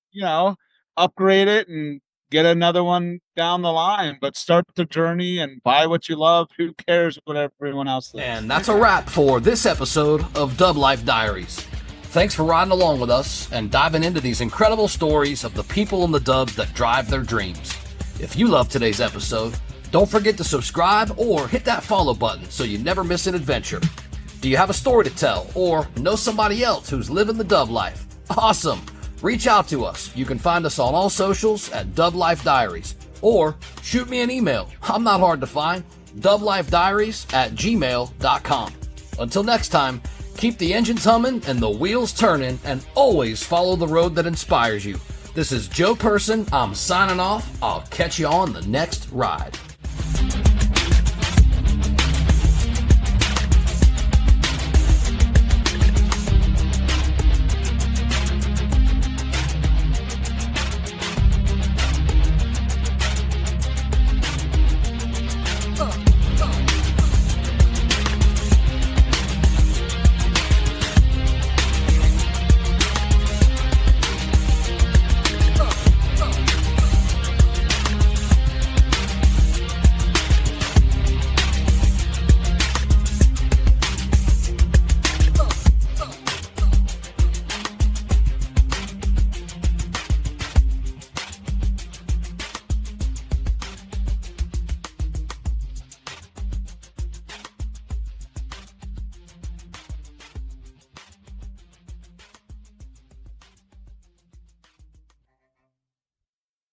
upgrade it and get another one down the line. But start the journey and buy what you love. Who cares what everyone else thinks?
And that's a wrap for this episode of DubLife Diaries. Thanks for riding along with us and diving into these incredible stories of the people in the dubs that drive their dreams. If you love today's episode, don't forget to subscribe or hit that follow button so you never miss an adventure. Do you have a story to tell or know somebody else who's living the dub life? Awesome! Reach out to us. You can find us on all socials at DubLife Diaries or shoot me an email. I'm not hard to find. DubLifeDiaries@gmail.com. Until next time, keep the engines humming and the wheels turning, and always follow the road that inspires you. This is Joe Person. I'm signing off. I'll catch you on the next ride.